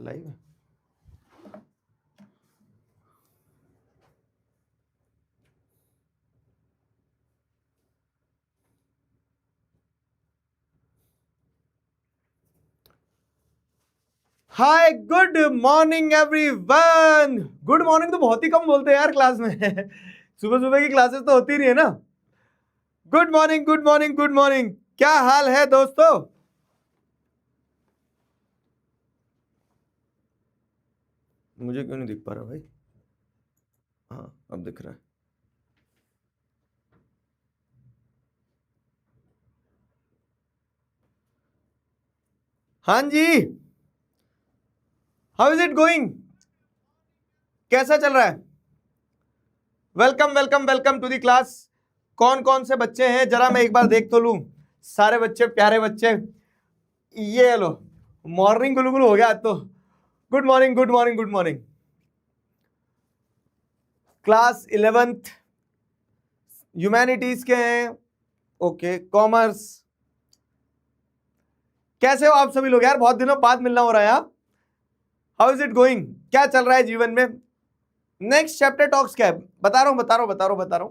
Live है। Hi good morning everyone. Good morning तो बहुत ही कम बोलते हैं यार क्लास में। सुबह सुबह की क्लासेस तो होती नहीं है ना। Good morning good morning good morning. क्या हाल है दोस्तों? मुझे क्यों नहीं दिख पा रहा भाई? हाँ अब दिख रहा है। हाँ जी, हाउ इज इट गोइंग? कैसा चल रहा है? Welcome welcome welcome to the class. कौन कौन से बच्चे हैं जरा मैं एक बार देख तो लूं। सारे बच्चे, प्यारे बच्चे। ये लो, मॉर्निंग गुलगुल हो गया आज तो। Good morning good morning good morning. Class 11th humanities के हैं। Okay, commerce. कैसे हो आप सभी लोग यार? बहुत दिनों बाद मिलना हो रहा है यार। How is it going? क्या चल रहा है जीवन में? नेक्स्ट चैप्टर टॉक्स क्या है? बता रहा हूं।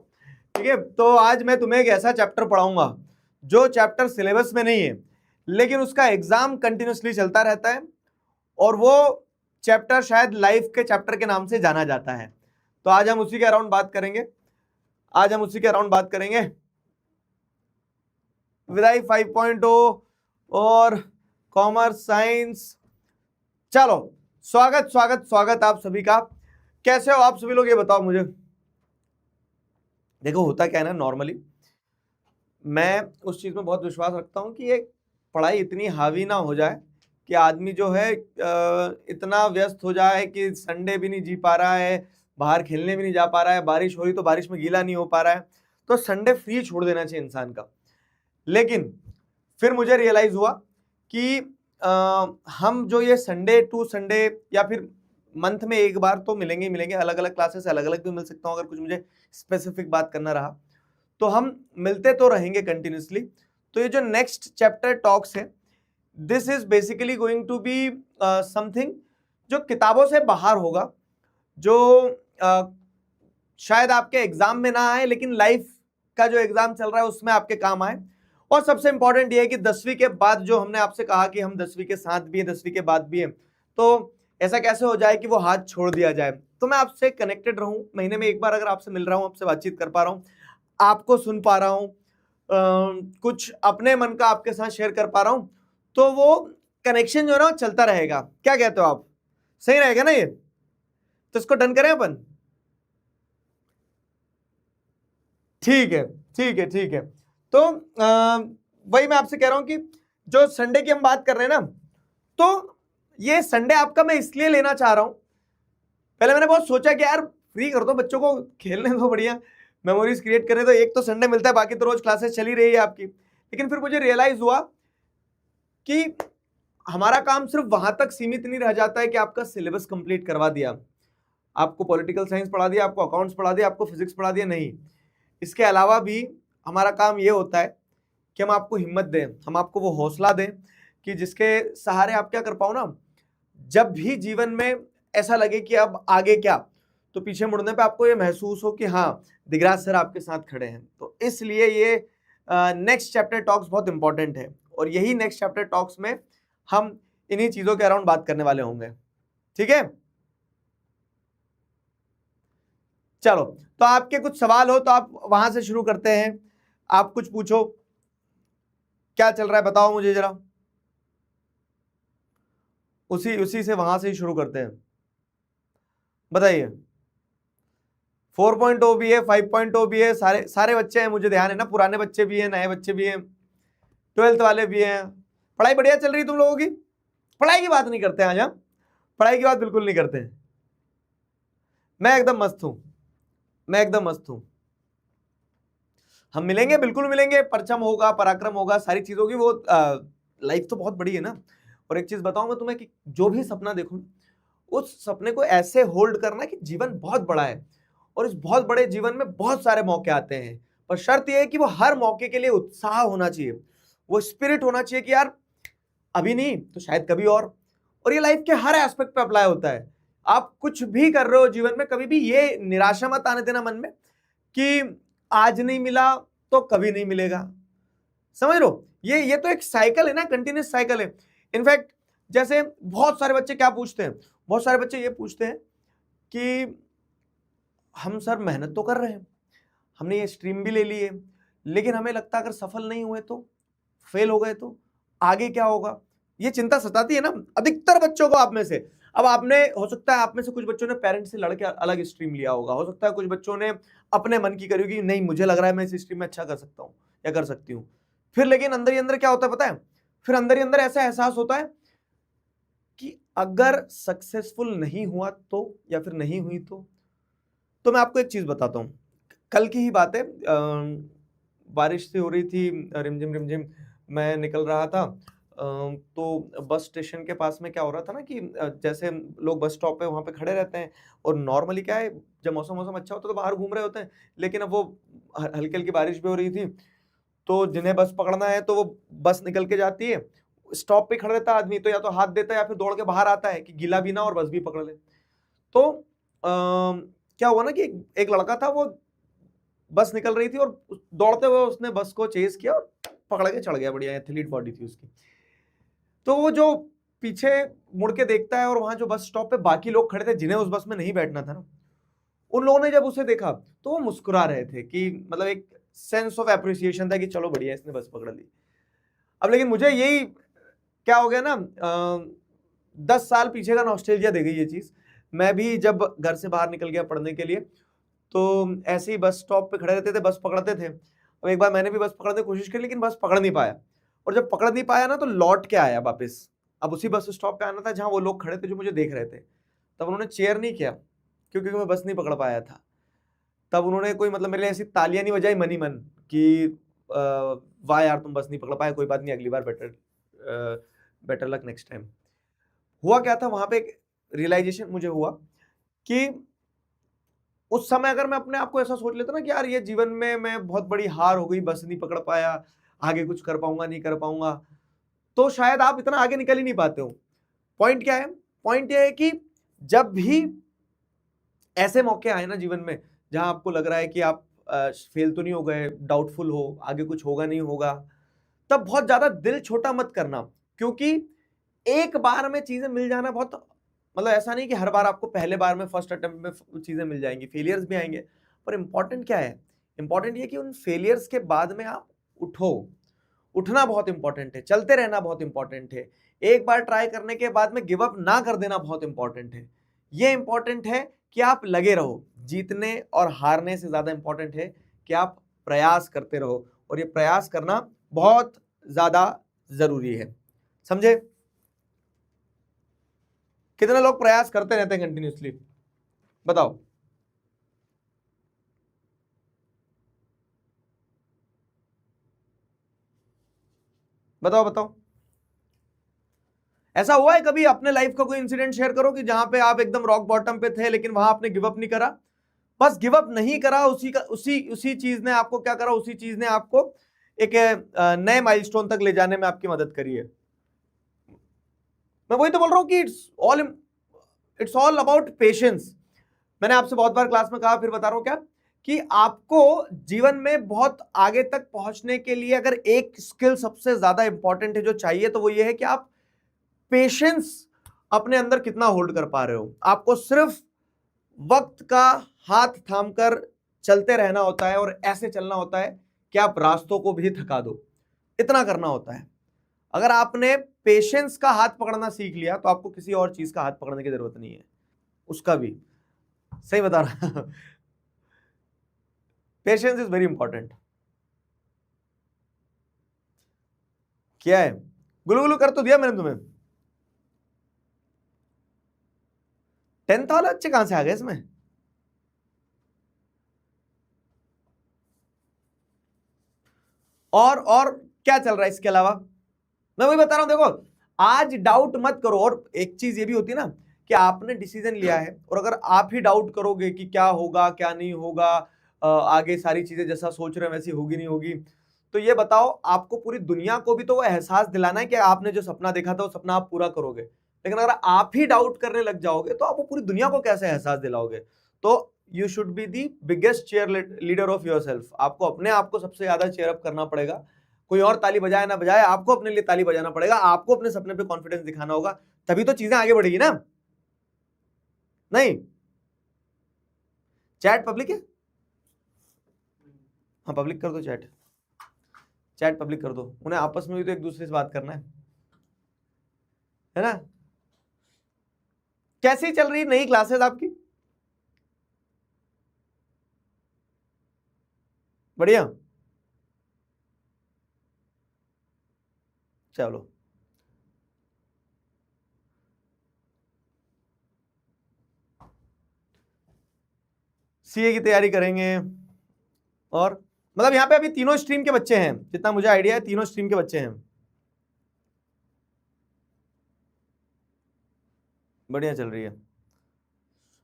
ठीक है, तो आज मैं तुम्हें एक ऐसा चैप्टर पढ़ाऊंगा जो चैप्टर सिलेबस में नहीं है, लेकिन उसका एग्जाम कंटिन्यूसली चलता रहता है, और वो चैप्टर शायद लाइफ के चैप्टर के नाम से जाना जाता है। तो आज हम उसी के अराउंड बात करेंगे। विदाई 5.0 और कॉमर्स साइंस। चलो, स्वागत आप सभी का। कैसे हो आप सभी लोग, ये बताओ मुझे। देखो होता क्या है ना, नॉर्मली मैं उस चीज में बहुत विश्वास रखता हूं कि ये पढ़ाई इतनी हावी ना हो जाए कि आदमी जो है इतना व्यस्त हो जाए कि संडे भी नहीं जी पा रहा है, बाहर खेलने भी नहीं जा पा रहा है, बारिश हो रही तो बारिश में गीला नहीं हो पा रहा है। तो संडे फ्री छोड़ देना चाहिए इंसान का। लेकिन फिर मुझे रियलाइज हुआ कि हम जो ये संडे टू संडे या फिर मंथ में एक बार तो मिलेंगे ही मिलेंगे, अलग अलग क्लासेस अलग अलग भी मिल सकता हूँ अगर कुछ मुझे स्पेसिफिक बात करना रहा तो हम मिलते तो रहेंगे कंटिन्यूसली। तो ये जो नेक्स्ट चैप्टर टॉक्स है, this is basically going to be something जो किताबों से बाहर होगा, जो शायद आपके एग्जाम में ना आए लेकिन लाइफ का जो एग्जाम चल रहा है उसमें आपके काम आए। और सबसे इंपॉर्टेंट ये है कि 10वीं के बाद जो हमने आपसे कहा कि हम 10वीं के साथ भी हैं, 10वीं के बाद भी हैं, तो ऐसा कैसे हो जाए कि वो हाथ छोड़ दिया जाए। तो मैं आपसे कनेक्टेड रहूं, महीने में एक बार अगर आपसे मिल रहा हूं, आपसे बातचीत कर पा रहा हूं, आपको सुन पा रहा हूं, कुछ अपने मन का आपके साथ शेयर कर पा रहा हूं, तो वो कनेक्शन जो है ना चलता रहेगा। क्या कहते हो आप? सही रहेगा ना ये? तो इसको डन करें अपन। ठीक है। तो वही मैं आपसे कह रहा हूं कि जो संडे की हम बात कर रहे हैं ना, तो ये संडे आपका मैं इसलिए लेना चाह रहा हूं। पहले मैंने बहुत सोचा कि यार फ्री कर दो बच्चों को, खेलने दो, बढ़िया मेमोरीज क्रिएट करें, तो एक तो संडे मिलता है, बाकी तो रोज क्लासेस चली रही है आपकी। लेकिन फिर मुझे रियलाइज हुआ कि हमारा काम सिर्फ वहां तक सीमित नहीं रह जाता है कि आपका सिलेबस कंप्लीट करवा दिया, आपको पॉलिटिकल साइंस पढ़ा दिया, आपको अकाउंट्स पढ़ा दिया, आपको फिजिक्स पढ़ा दिया, नहीं। इसके अलावा भी हमारा काम ये होता है कि हम आपको हिम्मत दें, हम आपको वो हौसला दें कि जिसके सहारे आप क्या कर पाओ ना, जब भी जीवन में ऐसा लगे कि अब आगे क्या, तो पीछे मुड़ने पे आपको ये महसूस हो कि हाँ, दिगराज सर आपके साथ खड़े हैं। तो इसलिए ये नेक्स्ट चैप्टर टॉक्स बहुत इंपॉर्टेंट है, और यही नेक्स्ट चैप्टर टॉक्स में हम इन्हीं चीजों के अराउंड बात करने वाले होंगे। ठीक है, चलो। तो आपके कुछ सवाल हो तो आप वहां से शुरू करते हैं, आप कुछ पूछो, क्या चल रहा है बताओ मुझे जरा। उसी उसी से वहां से ही शुरू करते हैं, बताइए। 4.0 भी है, 5.0 भी है, सारे सारे बच्चे हैं, मुझे ध्यान है ना, पुराने बच्चे भी हैं, नए बच्चे भी हैं, 12th वाले भी हैं। पढ़ाई बढ़िया चल रही है तुम लोगों की? पढ़ाई की बात नहीं करते हैं आज हम, पढ़ाई की बात बिल्कुल नहीं करते हैं। मैं एकदम मस्त हूं, मैं एकदम मस्त हूं। हम मिलेंगे, बिल्कुल मिलेंगे, परचम होगा, पराक्रम होगा, सारी चीज होगी। वो लाइफ तो बहुत बड़ी है ना। और एक चीज बताऊं मैं तुम्हें कि जो भी सपना देखो, उस सपने को ऐसे होल्ड करना कि जीवन बहुत बड़ा है, और इस बहुत बड़े जीवन में बहुत सारे मौके आते हैं, पर शर्त यह है कि वो हर मौके के लिए उत्साह होना चाहिए, वो स्पिरिट होना चाहिए कि यार अभी नहीं तो शायद कभी और, और ये लाइफ के हर एस्पेक्ट पे अप्लाई होता है। आप कुछ भी कर रहे हो जीवन में, कभी भी ये निराशा मत आने देना मन में कि आज नहीं मिला तो कभी नहीं मिलेगा। समझ लो, ये तो एक साइकिल है ना, कंटिन्यूस साइकिल है। इनफैक्ट जैसे बहुत सारे बच्चे क्या पूछते हैं, बहुत सारे बच्चे ये पूछते हैं कि हम सर मेहनत तो कर रहे हैं, हमने ये स्ट्रीम भी ले ली है, लेकिन हमें लगता है अगर सफल नहीं हुए तो, फेल हो गए तो आगे क्या होगा। ये चिंता सताती है ना अधिकतर बच्चों को आप में से। अब आपने, हो सकता है आप में से कुछ बच्चों ने पेरेंट्स से लड़के अलग स्ट्रीम लिया होगा, हो सकता है कुछ बच्चों ने अपने मन की करी होगी, नहीं मुझे लग रहा है मैं इस स्ट्रीम में अच्छा कर सकता हूं या कर सकती हूं। फिर लेकिन अंदर ही अंदर क्या होता है पता है, फिर अंदर ही अंदर ऐसा एहसास होता है कि अगर सक्सेसफुल नहीं हुआ तो, या फिर नहीं हुई तो मैं आपको एक चीज बताता हूं। कल की ही बात है, बारिश सी हो रही थी, रिमझिम रिमझिम, मैं निकल रहा था, तो बस स्टेशन के पास में क्या हो रहा था ना कि जैसे लोग बस स्टॉप पे वहां पे खड़े रहते हैं, और नॉर्मली क्या है जब मौसम अच्छा होता है तो बाहर घूम रहे होते हैं, लेकिन अब वो हल्की हल्की बारिश भी हो रही थी, तो जिन्हें बस पकड़ना है तो वो बस निकल के जाती है, स्टॉप पे खड़ा रहता है आदमी, तो या तो हाथ देता है या फिर दौड़ के बाहर आता है कि गीला भी ना और बस भी पकड़ ले। तो क्या हुआ ना कि एक लड़का था, वो बस निकल रही थी और दौड़ते हुए उसने बस को चेस किया और पकड़ के चढ़ गया, बढ़िया एथलीट बॉडी थी उसकी। तो वो जो पीछे मुड़ के देखता है, और वहां जो बस स्टॉप पे बाकी लोग खड़े थे जिन्हें उस बस में नहीं बैठना था ना, उन लोगों ने जब उसे देखा तो वो मुस्कुरा रहे थे कि मतलब एक सेंस ऑफ एप्रिसिएशन था कि चलो बढ़िया इसने बस पकड़ ली। अब लेकिन मुझे यही क्या हो गया ना, 10 साल पीछे का नॉस्टैल्जिया दे गई ये चीज। मैं भी जब घर से बाहर निकल गया पढ़ने के लिए, तो ऐसे ही बस स्टॉप पे खड़े रहते थे, बस पकड़ते थे। अब एक बार मैंने भी बस पकड़ने की कोशिश की, लेकिन बस पकड़ नहीं पाया, और जब पकड़ नहीं पाया ना तो लौट के आया वापस। अब उसी बस स्टॉप पे आना था जहां वो लोग खड़े थे जो मुझे देख रहे थे। तब उन्होंने चेयर नहीं किया क्योंकि मैं बस नहीं पकड़ पाया था। तब उन्होंने कोई मतलब मेरे लिए ऐसी तालियां नहीं बजाई मन ही मन कि वाह यार तुम बस नहीं पकड़ पाए, कोई बात नहीं, अगली बार बेटर लक नेक्स्ट टाइम। हुआ क्या था वहां पे, एक रियलाइजेशन मुझे हुआ कि उस समय अगर मैं अपने आप को ऐसा सोच लेता ना कि यार ये जीवन में मैं बहुत बड़ी हार हो गई, बस नहीं पकड़ पाया, आगे कुछ कर पाऊंगा नहीं कर पाऊंगा, तो शायद आप इतना आगे निकल ही नहीं पाते हो। पॉइंट क्या है, पॉइंट ये है कि जब भी ऐसे मौके आए ना जीवन में जहां आपको लग रहा है कि आप फेल तो नहीं हो गए, डाउटफुल हो, आगे कुछ होगा नहीं होगा, तब बहुत ज्यादा दिल छोटा मत करना, क्योंकि एक बार में चीजें मिल जाना बहुत, मतलब ऐसा नहीं कि हर बार आपको पहले बार में फर्स्ट अटेम्प्ट में चीजें मिल जाएंगी, फेलियर्स भी आएंगे। पर इंपॉर्टेंट क्या है, इंपॉर्टेंट ये कि उन फेलियर्स के बाद में आप उठो, उठना बहुत इंपॉर्टेंट है, चलते रहना बहुत इंपॉर्टेंट है, एक बार ट्राई करने के बाद में गिव अप ना कर देना बहुत इंपॉर्टेंट है। ये इंपॉर्टेंट है कि आप लगे रहो, जीतने और हारने से ज्यादा इंपॉर्टेंट है कि आप प्रयास करते रहो, और ये प्रयास करना बहुत ज्यादा जरूरी है। समझे? कितने लोग प्रयास करते रहते हैं कंटिन्यूसली, बताओ? बताओ बताओ, ऐसा हुआ है कभी? अपने लाइफ का कोई इंसिडेंट शेयर करो कि जहां पे आप एकदम रॉक बॉटम पे थे लेकिन वहां आपने गिव अप नहीं करा। बस गिव अप नहीं करा, उसी चीज ने आपको क्या करा, उसी चीज ने आपको एक नए माइलस्टोन तक ले जाने में आपकी मदद करी है। मैं वही तो बोल रहा हूं कि इट्स ऑल अबाउट पेशेंस। मैंने आपसे बहुत बार क्लास में कहा, फिर बता रहा हूं क्या, कि आपको जीवन में बहुत आगे तक पहुंचने के लिए अगर एक स्किल सबसे ज्यादा इंपॉर्टेंट है जो चाहिए, तो वो ये है कि आप पेशेंस अपने अंदर कितना होल्ड कर पा रहे हो। आपको सिर्फ वक्त का हाथ थामकर चलते रहना होता है, और ऐसे चलना होता है कि आप रास्तों को भी थका दो, इतना करना होता है। अगर आपने पेशेंस का हाथ पकड़ना सीख लिया तो आपको किसी और चीज का हाथ पकड़ने की जरूरत नहीं है, उसका भी। सही बता रहा पेशेंस इज वेरी इंपॉर्टेंट। क्या है, गुलू गुलू कर तो दिया मैंने तुम्हें। 10th वाले अच्छे कहां से आ गए इसमें? और क्या चल रहा है इसके अलावा? मैं वही बता रहा हूं, देखो आज डाउट मत करो। और एक चीज ये भी होती है ना कि आपने डिसीजन लिया है, और अगर आप ही डाउट करोगे कि क्या होगा क्या नहीं होगा, आगे सारी चीजें जैसा सोच रहे हैं वैसी होगी नहीं होगी, तो ये बताओ आपको पूरी दुनिया को भी तो वो एहसास दिलाना है कि आपने जो सपना देखा था वो सपना आप पूरा करोगे। लेकिन अगर आप ही डाउट करने लग जाओगे तो आप वो पूरी दुनिया को कैसे एहसास दिलाओगे? तो you should be the biggest chair leader of your self. आपको अपने आप को सबसे ज्यादा चेयर अप करना पड़ेगा। कोई और ताली बजाए ना बजाए, आपको अपने लिए ताली बजाना पड़ेगा। आपको अपने सपने पे कॉन्फिडेंस दिखाना होगा, तभी तो चीजें आगे बढ़ेगी ना। नहीं, चैट पब्लिक है? हाँ, पब्लिक कर दो चैट। चैट पब्लिक कर दो, उन्हें आपस में भी तो एक दूसरे से बात करना है ना। कैसी चल रही नई क्लासेस आपकी? बढ़िया, चलो। सीए की तैयारी करेंगे, और मतलब यहाँ पे अभी तीनों स्ट्रीम के बच्चे हैं, जितना मुझे आइडिया है तीनों स्ट्रीम के बच्चे हैं। बढ़िया चल रही है।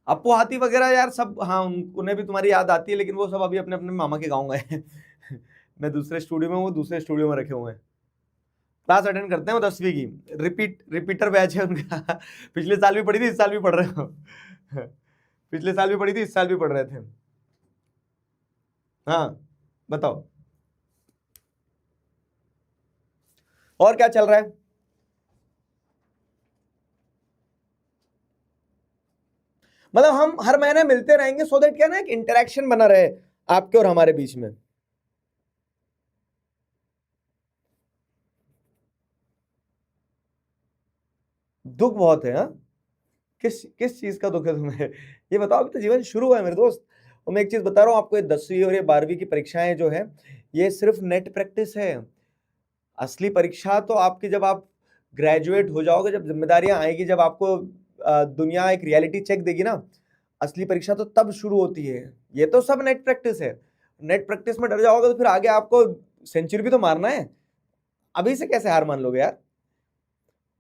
अपू हाथी वगैरह यार सब, हाँ उन्हें भी तुम्हारी याद आती है, लेकिन वो सब अभी अपने अपने मामा के गाँव गए हैं। मैं दूसरे स्टूडियो में, वो दूसरे स्टूडियो में रखे हुए हैं। क्लास अटेंड करते हैं वो 10वीं की, रिपीटर बैच है उनका। पिछले साल भी पढ़ी थी, इस साल भी पढ़ रहे हो। पिछले साल भी पढ़ी थी, इस साल भी पढ़ रहे थे। हाँ बताओ, और क्या चल रहा है? मतलब हम हर महीने मिलते रहेंगे, सो दैट क्या ना एक इंटरेक्शन बना रहे आपके और हमारे बीच में। दुख बहुत है, हाँ? किस किस चीज का दुख है तुम्हें? ये बताओ, अभी तो जीवन शुरू हुआ है मेरे दोस्त। और मैं एक चीज बता रहा हूँ आपको, ये 10वीं और ये 12वीं की परीक्षाएं जो है, ये सिर्फ नेट प्रैक्टिस है। असली परीक्षा तो आपकी जब आप ग्रेजुएट हो जाओगे, जब जिम्मेदारियां आएगी, जब आपको दुनिया एक रियलिटी चेक देगी ना, असली परीक्षा तो तब शुरू होती है। ये तो सब नेट प्रैक्टिस है। नेट प्रैक्टिस में डर जाओगे तो फिर आगे आपको सेंचुरी भी तो मारना है। अभी से कैसे हार मान लोगे यार?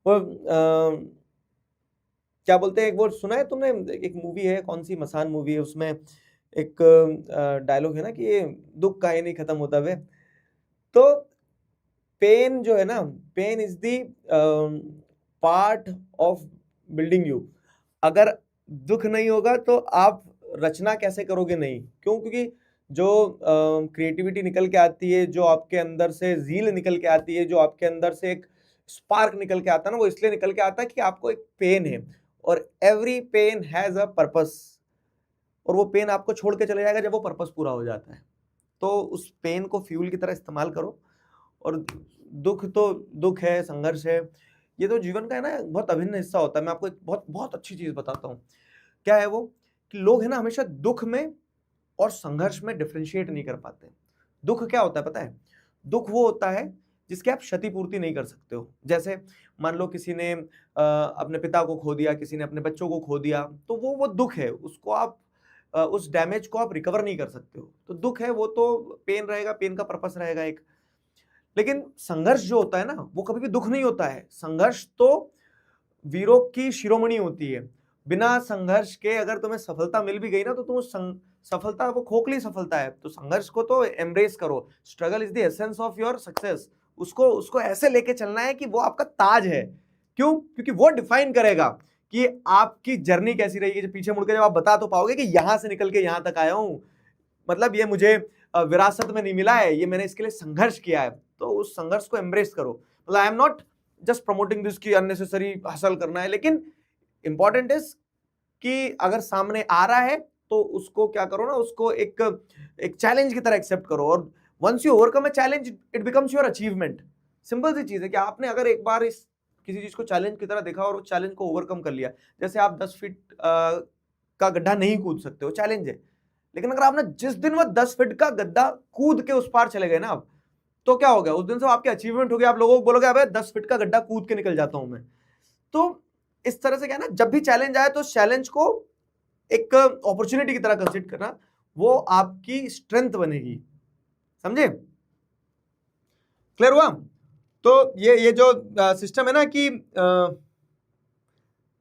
वो क्या बोलते हैं, एक वो सुना है तुमने, एक मूवी है, कौन सी मसान मूवी है, उसमें एक डायलॉग है ना कि ये दुख का ही नहीं खत्म होता वे। तो पेन जो है ना, pain is the part of building you. अगर दुख नहीं होगा तो आप रचना कैसे करोगे? नहीं, क्यों? क्योंकि जो क्रिएटिविटी निकल के आती है, जो आपके अंदर से जील निकल के आती है, जो आपके अंदर से एक स्पार्क निकल के आता है ना, वो इसलिए निकल के आता है कि आपको एक पेन है, और every pain has a purpose. और वो पेन आपको छोड़ के चले जाएगा जब वो पर्पस पूरा हो जाता है। तो उस पेन को फ्यूल की तरह इस्तेमाल करो। और दुख तो दुख है, संघर्ष है, ये तो जीवन का है ना बहुत अभिन्न हिस्सा होता है। मैं आपको एक बहुत बहुत अच्छी चीज बताता हूँ। क्या है वो? कि लोग है ना हमेशा दुख में और संघर्ष में डिफरेंशिएट नहीं कर पाते। दुख क्या होता है पता है? दुख वो होता है जिसकी आप क्षतिपूर्ति नहीं कर सकते हो। जैसे मान लो किसी ने अपने पिता को खो दिया, किसी ने अपने बच्चों को खो दिया, तो वो दुख है, उसको आप उस डैमेज को आप रिकवर नहीं कर सकते हो। तो दुख है, वो तो पेन रहेगा, पेन का पर्पस रहेगा एक। लेकिन संघर्ष जो होता है ना, वो कभी भी दुख नहीं होता है। संघर्ष तो वीरों की शिरोमणि होती है। बिना संघर्ष के अगर तुम्हें सफलता मिल भी गई ना, तो तुम उस सफलता, वो खोखली सफलता है। तो संघर्ष को तो एम्ब्रेस करो। Struggle is the essence of your success. उसको उसको ऐसे लेके चलना है कि वो आपका ताज है। क्यों? क्योंकि वो डिफाइन करेगा कि आपकी जर्नी कैसी रहेगी। जब पीछे मुड़कर जब आप बता तो पाओगे कि यहां से निकल के यहां तक आया हूं, मतलब ये मुझे विरासत में नहीं मिला है, ये मैंने इसके लिए संघर्ष किया है। तो उस संघर्ष को एम्ब्रेस करो। मतलब I am not just promoting this की अननेसेसरी हासिल करना है, लेकिन इंपॉर्टेंट इज कि अगर सामने आ रहा है तो उसको क्या करो ना, उसको एक चैलेंज की तरह एक्सेप्ट करो। और once you overcome a challenge, it becomes your achievement. Simple सी चीज है कि आपने अगर एक बार इस किसी चीज को चैलेंज की तरह देखा और उस चैलेंज को ओवरकम कर लिया। जैसे आप 10 फीट का गड्ढा नहीं कूद सकते हो, चैलेंज है। लेकिन अगर आपने जिस दिन वो 10 फीट का गड्ढा कूद के उस पार चले गए ना आप, तो क्या हो गया? उस दिन से आपके अचीवमेंट हो गया। आप लोगों को बोलोगे अबे 10 फीट का गड्ढा कूद के निकल जाता हूं मैं। तो इस तरह से क्या ना, जब भी चैलेंज आए तो उस चैलेंज को एक अपॉर्चुनिटी की तरह कंसीडर करना, वो आपकी स्ट्रेंथ बनेगी। समझे? क्लियर हुआ? तो ये जो सिस्टम है ना कि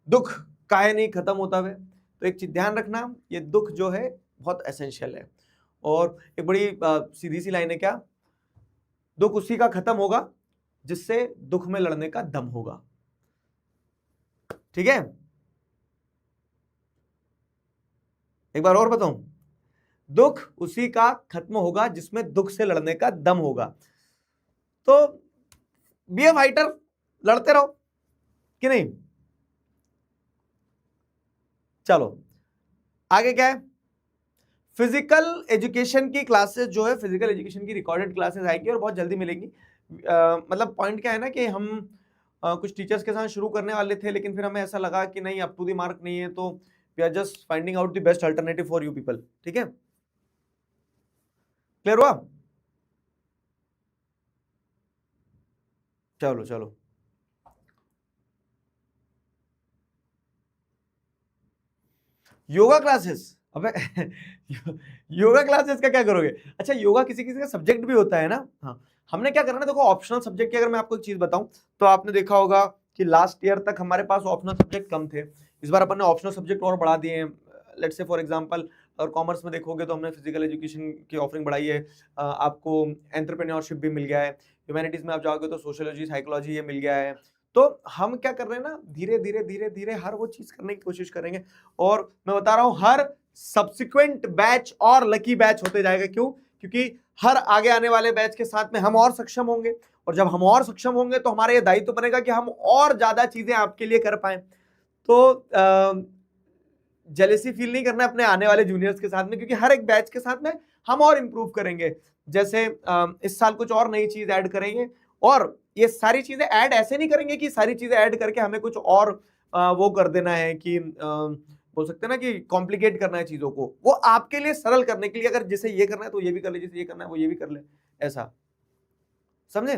दुख काहे नहीं खत्म होता है, तो एक चीज ध्यान रखना, ये दुख जो है बहुत एसेंशियल है। और एक बड़ी सीधी सी लाइन है, क्या? दुख उसी का खत्म होगा जिससे दुख में लड़ने का दम होगा। ठीक है, एक बार और बताऊं, दुख उसी का खत्म होगा जिसमें दुख से लड़ने का दम होगा। तो बी ए फाइटर, लड़ते रहो कि नहीं। चलो आगे क्या है, फिजिकल एजुकेशन की क्लासेस जो है, फिजिकल एजुकेशन की रिकॉर्डेड क्लासेस आएगी और बहुत जल्दी मिलेंगी। मतलब पॉइंट क्या है ना कि हम कुछ टीचर्स के साथ शुरू करने वाले थे, लेकिन फिर हमें ऐसा लगा कि नहीं, अप टू द मार्क नहीं है, तो we are just finding out the best alternative for you people. ठीक है, क्लियर हुआ। चलो चलो, योगा क्लासेस, अबे योगा क्लासेस का क्या करोगे। अच्छा, योगा किसी किसी का सब्जेक्ट भी होता है ना। हाँ, हमने क्या करना है, देखो ऑप्शनल सब्जेक्ट की अगर मैं आपको एक चीज बताऊं, तो आपने देखा होगा कि लास्ट ईयर तक हमारे पास ऑप्शनल सब्जेक्ट कम थे। इस बार अपन ने ऑप्शनल सब्जेक्ट और बढ़ा दिए हैं। लेट्स से फॉर एग्जांपल, और कॉमर्स में देखोगे तो हमने फिजिकल एजुकेशन की ऑफरिंग बढ़ाई है। आपको एंटरप्रेन्योरशिप भी मिल गया है। ह्यूमैनिटीज में आप जाओगे तो सोशियोलॉजी, साइकोलॉजी ये मिल गया है। तो हम क्या कर रहे हैं ना, धीरे धीरे धीरे धीरे हर वो चीज करने की कोशिश करेंगे। और मैं बता रहा हूं, हर सब्सिक्वेंट बैच और लकी बैच होते जाएगा। क्यों? क्योंकि हर आगे आने वाले बैच के साथ में हम और सक्षम होंगे, और जब हम और सक्षम होंगे तो हमारा यह दायित्व बनेगा कि हम और ज्यादा चीजें आपके लिए कर पाए। तो जेलेसी फील नहीं करना अपने आने वाले जूनियर्स के साथ में, क्योंकि हर एक बैच के साथ में हम और इंप्रूव करेंगे। जैसे इस साल कुछ और नई चीज ऐड करेंगे, और ये सारी चीजें ऐड ऐसे नहीं करेंगे कि सारी चीजें ऐड करके हमें कुछ और वो कर देना है कि बोल सकते हैं ना कि कॉम्प्लिकेट करना है चीजों को। वो आपके लिए सरल करने के लिए, अगर जैसे ये करना है तो ये भी कर ले, जैसे ये करना है वो ये भी कर ले, ऐसा, समझे।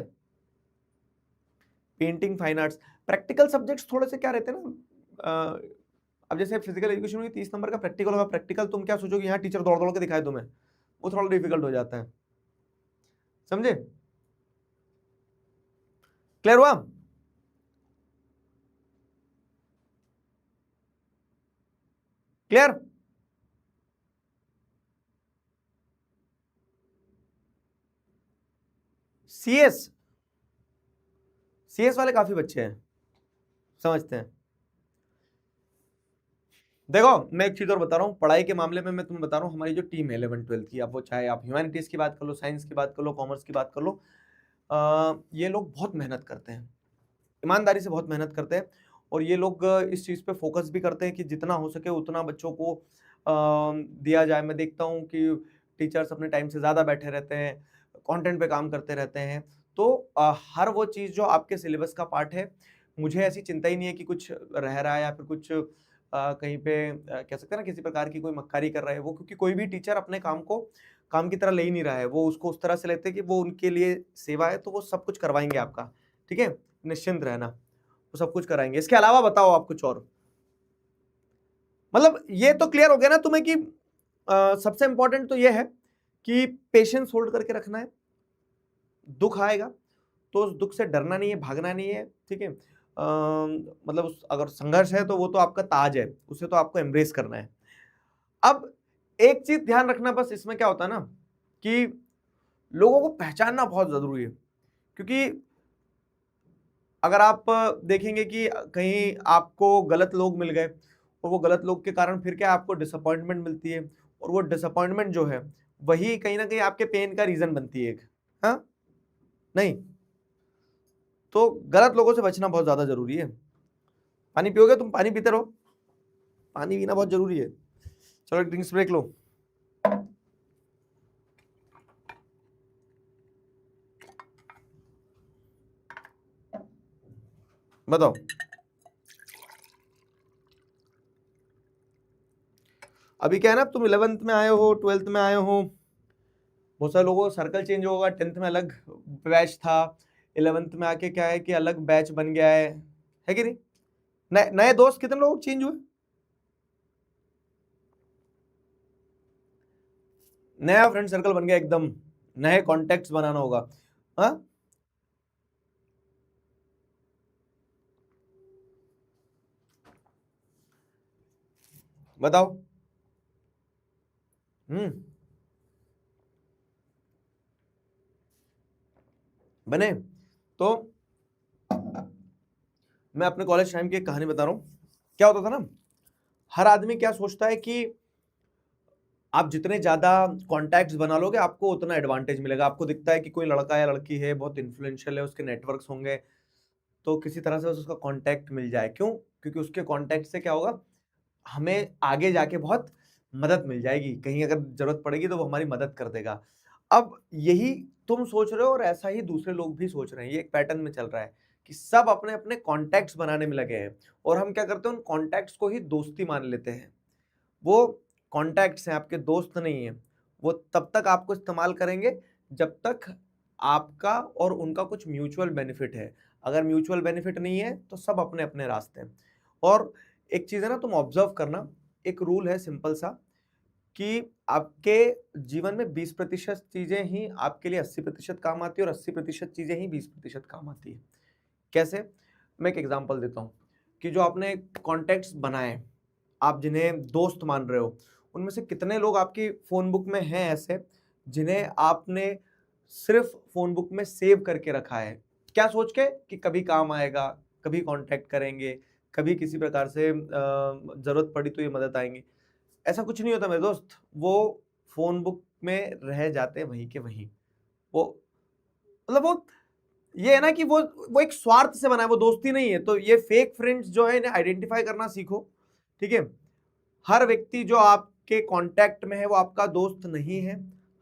Painting, fine arts, practical subjects थोड़े से क्या रहते हैं ना, अब जैसे फिजिकल एजुकेशन में 30 नंबर का प्रैक्टिकल होगा। प्रैक्टिकल तुम क्या सोचोगे, यहाँ टीचर दौड़ दौड़ के दिखाए तुम्हें, वो थोड़ा डिफिकल्ट हो जाता है, समझे। क्लियर हुआ। क्लियर। सीएस, सीएस वाले काफी बच्चे हैं, समझते हैं। देखो मैं एक चीज और बता रहा हूँ, पढ़ाई के मामले में मैं तुम्हें बता रहा हूँ, हमारी जो टीम है 11th-12th की, अब वो चाहे आप ह्यूमैनिटीज की बात कर लो, साइंस की बात कर लो, कॉमर्स की बात कर लो, ये लोग बहुत मेहनत करते हैं, ईमानदारी से बहुत मेहनत करते हैं। और ये लोग इस चीज़ पे फोकस भी करते हैं कि जितना हो सके उतना बच्चों को दिया जाए। मैं देखता हूँ कि टीचर्स अपने टाइम से ज़्यादा बैठे रहते हैं, कंटेंट पे काम करते रहते हैं। तो हर वो चीज़ जो आपके सिलेबस का पार्ट है, मुझे ऐसी चिंता ही नहीं है कि कुछ रह रहा है या फिर कुछ कहीं पे कह सकते हैं ना किसी प्रकार की कोई मक्कारी कर रहा है वो, क्योंकि कोई भी टीचर अपने काम को काम की तरह ले ही नहीं रहा है। वो उसको उस तरह से लेते हैं कि वो उनके लिए सेवा है, तो वो सब कुछ करवाएंगे आपका। ठीक है, निश्चिंत रहना, वो सब कुछ कराएंगे। इसके अलावा बताओ आप कुछ और, मतलब ये तो क्लियर हो गया ना तुम्हें कि सबसे इंपॉर्टेंट तो ये है कि पेशेंस होल्ड करके रखना है। दुख आएगा तो उस दुख से डरना नहीं है, भागना नहीं है। ठीक है, मतलब अगर संघर्ष है तो वो तो आपका ताज है, उसे तो आपको एम्ब्रेस करना है। अब एक चीज ध्यान रखना, बस इसमें क्या होता है ना कि लोगों को पहचानना बहुत जरूरी है। क्योंकि अगर आप देखेंगे कि कहीं आपको गलत लोग मिल गए, और वो गलत लोग के कारण फिर क्या आपको डिसअपॉइंटमेंट मिलती है, और वो डिसअपॉइंटमेंट जो है वही कहीं ना कहीं आपके पेन का रीजन बनती है एक, हाँ नहीं। तो गलत लोगों से बचना बहुत ज्यादा जरूरी है। पानी पियोगे तुम, पानी पीते रहो, पानी पीना बहुत जरूरी है। चलो ड्रिंक्स ब्रेक लो। बताओ, अभी क्या है ना, तुम 11th में आए हो, 12th में आए हो, बहुत सारे लोगों का सर्कल चेंज होगा। 10th में अलग बैच था, 11th में आके क्या है कि अलग बैच बन गया है कि नहीं। नए नए दोस्त कितने लोग चेंज हुए, नया फ्रेंड सर्कल बन गया एकदम, नए कॉन्टेक्ट्स बनाना होगा। हाँ, बताओ। बने। तो मैं अपने कॉलेज टाइम की एक कहानी बता रहा हूँ। क्या होता था ना, हर आदमी क्या सोचता है कि आप जितने ज्यादा कॉन्टैक्ट्स बना लोगे आपको उतना एडवांटेज मिलेगा। आपको दिखता है कि कोई लड़का या लड़की है, बहुत इन्फ्लुएंशियल है, उसके नेटवर्क्स होंगे, तो किसी तरह से उसका कांटेक्ट मिल जाए। क्यों? क्योंकि उसके कांटेक्ट से क्या होगा, हमें आगे जाके बहुत मदद मिल जाएगी, कहीं अगर जरूरत पड़ेगी तो वो हमारी मदद कर देगा। अब यही तुम सोच रहे हो और ऐसा ही दूसरे लोग भी सोच रहे हैं। ये एक पैटर्न में चल रहा है कि सब अपने अपने कॉन्टैक्ट्स बनाने में लगे हैं, और हम क्या करते हैं, उन कॉन्टैक्ट्स को ही दोस्ती मान लेते हैं। वो कॉन्टैक्ट्स हैं, आपके दोस्त नहीं है। वो तब तक आपको इस्तेमाल करेंगे जब तक आपका और उनका कुछ म्यूचुअल बेनिफिट है। अगर म्यूचुअल बेनिफिट नहीं है तो सब अपने अपने रास्ते हैं। और एक चीज है ना, तुम ऑब्जर्व करना, एक रूल है सिंपल सा, कि आपके जीवन में 20% चीजें ही आपके लिए 80% काम आती है, और 80% चीजें ही 20% काम आती है। कैसे? मैं एक एग्जांपल देता हूं कि जो आपने कॉन्टेक्ट्स बनाए, आप जिन्हें दोस्त मान रहे हो, उनमें से कितने लोग आपकी फोन बुक में हैं ऐसे जिन्हें आपने सिर्फ फोन बुक में सेव करके रखा है, क्या सोच के कि कभी काम आएगा, कभी कांटेक्ट करेंगे, कभी किसी प्रकार से जरूरत पड़ी तो ये मदद आएंगे। ऐसा कुछ नहीं होता मेरे दोस्त, वो फोन बुक में रह जाते हैं वहीं के वहीं। वो मतलब वो ये है ना कि वो एक स्वार्थ से बना है, वो दोस्ती नहीं है। तो ये फेक फ्रेंड्स जो है, इन्हें आइडेंटिफाई करना सीखो, ठीक है। हर व्यक्ति जो आपके कांटेक्ट में है वो आपका दोस्त नहीं है।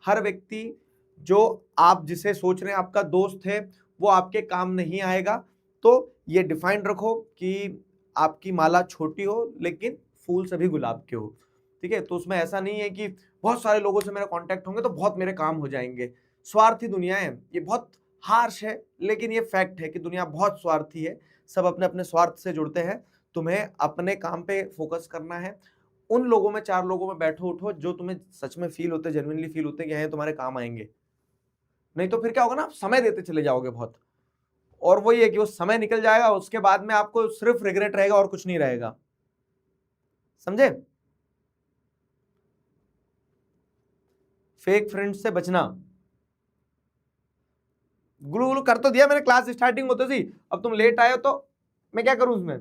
हर व्यक्ति जो आप जिसे सोच रहे हैं आपका दोस्त है, वो आपके काम नहीं आएगा। तो ये डिफाइन रखो कि आपकी माला छोटी हो लेकिन फूल सभी गुलाब के हो, ठीक है। तो उसमें ऐसा नहीं है कि बहुत सारे लोगों से मेरा कांटेक्ट होंगे तो बहुत मेरे काम हो जाएंगे। स्वार्थी दुनिया है, ये बहुत हार्श है लेकिन ये फैक्ट है कि दुनिया बहुत स्वार्थी है। सब अपने अपने स्वार्थ से जुड़ते हैं। तुम्हें अपने काम पे फोकस करना है। उन लोगों में, 4 लोगों में बैठो उठो जो तुम्हें सच में फील होते, जेन्युइनली फील होते कि ये तुम्हारे काम आएंगे। नहीं तो फिर क्या होगा ना, आप समय देते चले जाओगे बहुत, और वही है कि वो समय निकल जाएगा, उसके बाद में आपको सिर्फ रिग्रेट रहेगा और कुछ नहीं रहेगा। समझे? फेक फ्रेंड्स से बचना। गुलू गुलू कर तो दिया मैंने क्लास स्टार्टिंग होते सी, अब तुम लेट आए हो तो मैं क्या करूं उसमें?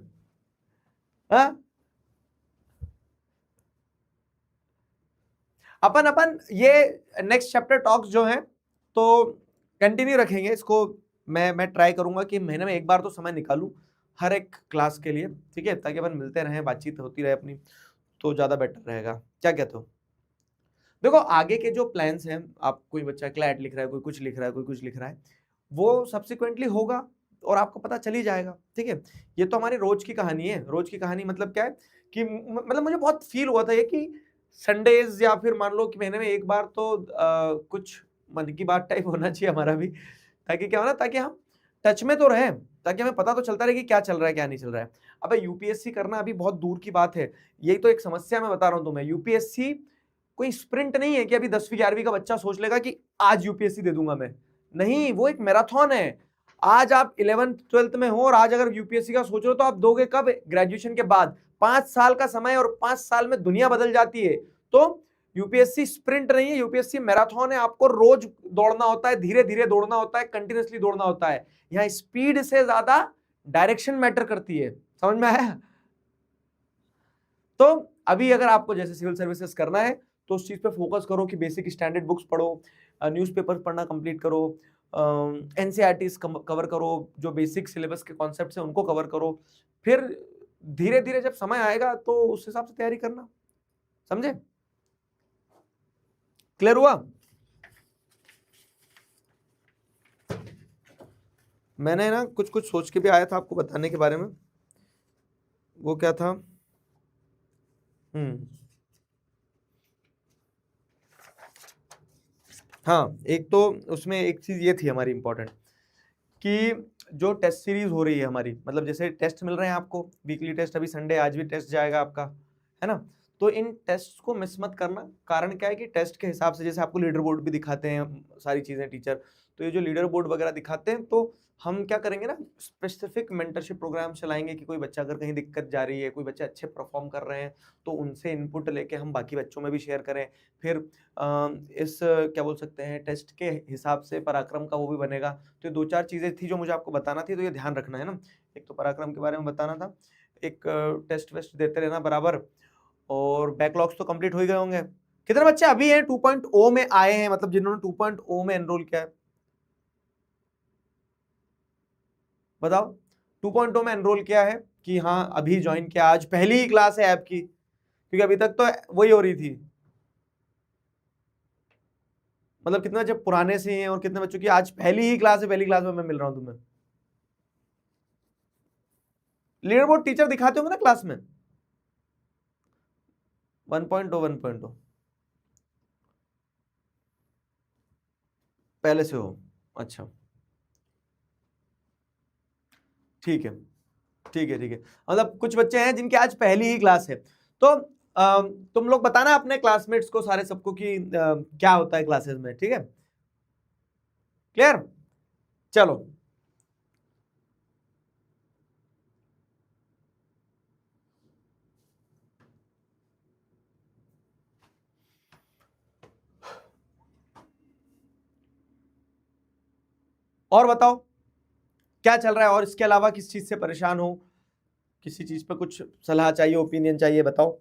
हाँ, अपन अपन ये नेक्स्ट चैप्टर टॉक्स जो है तो कंटिन्यू रखेंगे इसको। मैं ट्राई करूंगा कि महीने में एक बार तो समय निकालूं हर एक क्लास के लिए, ठीक है, ताकि अपन मिलते रहें, बातचीत होती रहे अपनी, तो ज्यादा बेटर रहेगा। क्या कहते हो? देखो आगे के जो प्लान्स हैं, आप कोई बच्चा क्लैट लिख रहा है, कोई कुछ लिख रहा है, कोई कुछ लिख रहा है, वो सब्सिक्वेंटली होगा और आपको पता चल ही जाएगा, ठीक है। ये तो हमारी रोज की कहानी है। रोज की कहानी मतलब क्या है कि मतलब मुझे बहुत फील हुआ था ये कि संडेज या फिर मान लो कि महीने में एक बार तो कुछ मन की बात टाइप होना चाहिए हमारा भी, ताकि क्या हो ना, ताकि हम टच में तो रहें, ताकि हमें पता तो चलता रहे कि क्या चल रहा है क्या नहीं चल रहा है। अब यूपीएससी करना अभी बहुत दूर की बात है, यही तो एक समस्या मैं बता रहा हूं तुम्हें। यूपीएससी कोई स्प्रिंट नहीं है कि अभी 10वीं 11वीं का बच्चा सोच लेगा कि आज यूपीएससी दे दूंगा मैं। नहीं, वो एक मैराथन है। आज आप 11th 12th में हो और आज अगर यूपीएससी का सोच रहे हो तो आप दोगे कब? ग्रेजुएशन के बाद। 5 साल का समय, और 5 साल में दुनिया बदल जाती है। तो यूपीएससी स्प्रिंट नहीं है, यूपीएससी मैराथन है। आपको रोज दौड़ना होता है, धीरे धीरे दौड़ना होता है, कंटिन्यूअसली दौड़ना होता है। यहाँ स्पीड से ज्यादा डायरेक्शन मैटर करती है। समझ में आया? तो अभी अगर आपको जैसे सिविल सर्विसेज करना है तो उस चीज पे फोकस करो कि बेसिक स्टैंडर्ड बुक्स पढ़ो, न्यूज़पेपर पढ़ना कंप्लीट करो, एनसीईआरटीज कवर करो, जो बेसिक सिलेबस के कॉन्सेप्ट्स हैं उनको कवर करो। फिर धीरे धीरे जब समय आएगा तो उस हिसाब से तैयारी करना। समझे? क्लियर हुआ? मैंने ना कुछ कुछ सोच के भी आया था आपको बताने के बारे में। वो क्या था? हाँ, एक तो उसमें एक चीज ये थी हमारी इंपॉर्टेंट, कि जो टेस्ट सीरीज हो रही है हमारी, मतलब जैसे टेस्ट मिल रहे हैं आपको, वीकली टेस्ट, अभी संडे आज भी टेस्ट जाएगा आपका, है ना। तो इन टेस्ट को मिस मत करना। कारण क्या है कि टेस्ट के हिसाब से जैसे आपको लीडर बोर्ड भी दिखाते हैं सारी चीजें टीचर, तो ये जो लीडर बोर्ड वगैरह दिखाते हैं, तो हम क्या करेंगे ना, स्पेसिफिक मेंटरशिप प्रोग्राम चलाएंगे कि कोई बच्चा अगर कहीं दिक्कत जा रही है, कोई बच्चे अच्छे परफॉर्म कर रहे हैं, तो उनसे इनपुट लेके हम बाकी बच्चों में भी शेयर करें। फिर इस क्या बोल सकते हैं, टेस्ट के हिसाब से पराक्रम का वो भी बनेगा। तो ये 2-4 चीजें थी जो मुझे आपको बताना थी, तो ये ध्यान रखना है ना। एक तो पराक्रम के बारे में बताना था, एक टेस्ट वेस्ट देते रहना बराबर, और बैकलॉग्स तो कंप्लीट हो ही गए होंगे। कितने बच्चे अभी हैं 2.0 में आए हैं, मतलब जिन्होंने 2.0 में एनरोल किया है, बताओ 2.0 में एनरोल किया है कि हाँ अभी ज्वाइन किया, आज पहली ही क्लास है ऐप की, क्योंकि अभी तक तो वही हो रही थी। मतलब कितने बच्चे पुराने से हैं और कितने बच्चों की आज पहली ही क्लास है, पहली क्लास में मैं मिल रहा हूं तुम्हें। लीडर बोर्ड टीचर दिखाते होंगे ना क्लास में 1.0 1.0 पहले से हो, अच्छा ठीक है ठीक है ठीक है। मतलब कुछ बच्चे हैं जिनके आज पहली ही क्लास है, तो तुम लोग बताना अपने क्लासमेट्स को सारे सबको कि क्या होता है क्लासेस में, ठीक है, क्लियर, चलो। और बताओ क्या चल रहा है, और इसके अलावा किस चीज से परेशान हो, किसी चीज पे कुछ सलाह चाहिए, ओपिनियन चाहिए, बताओ।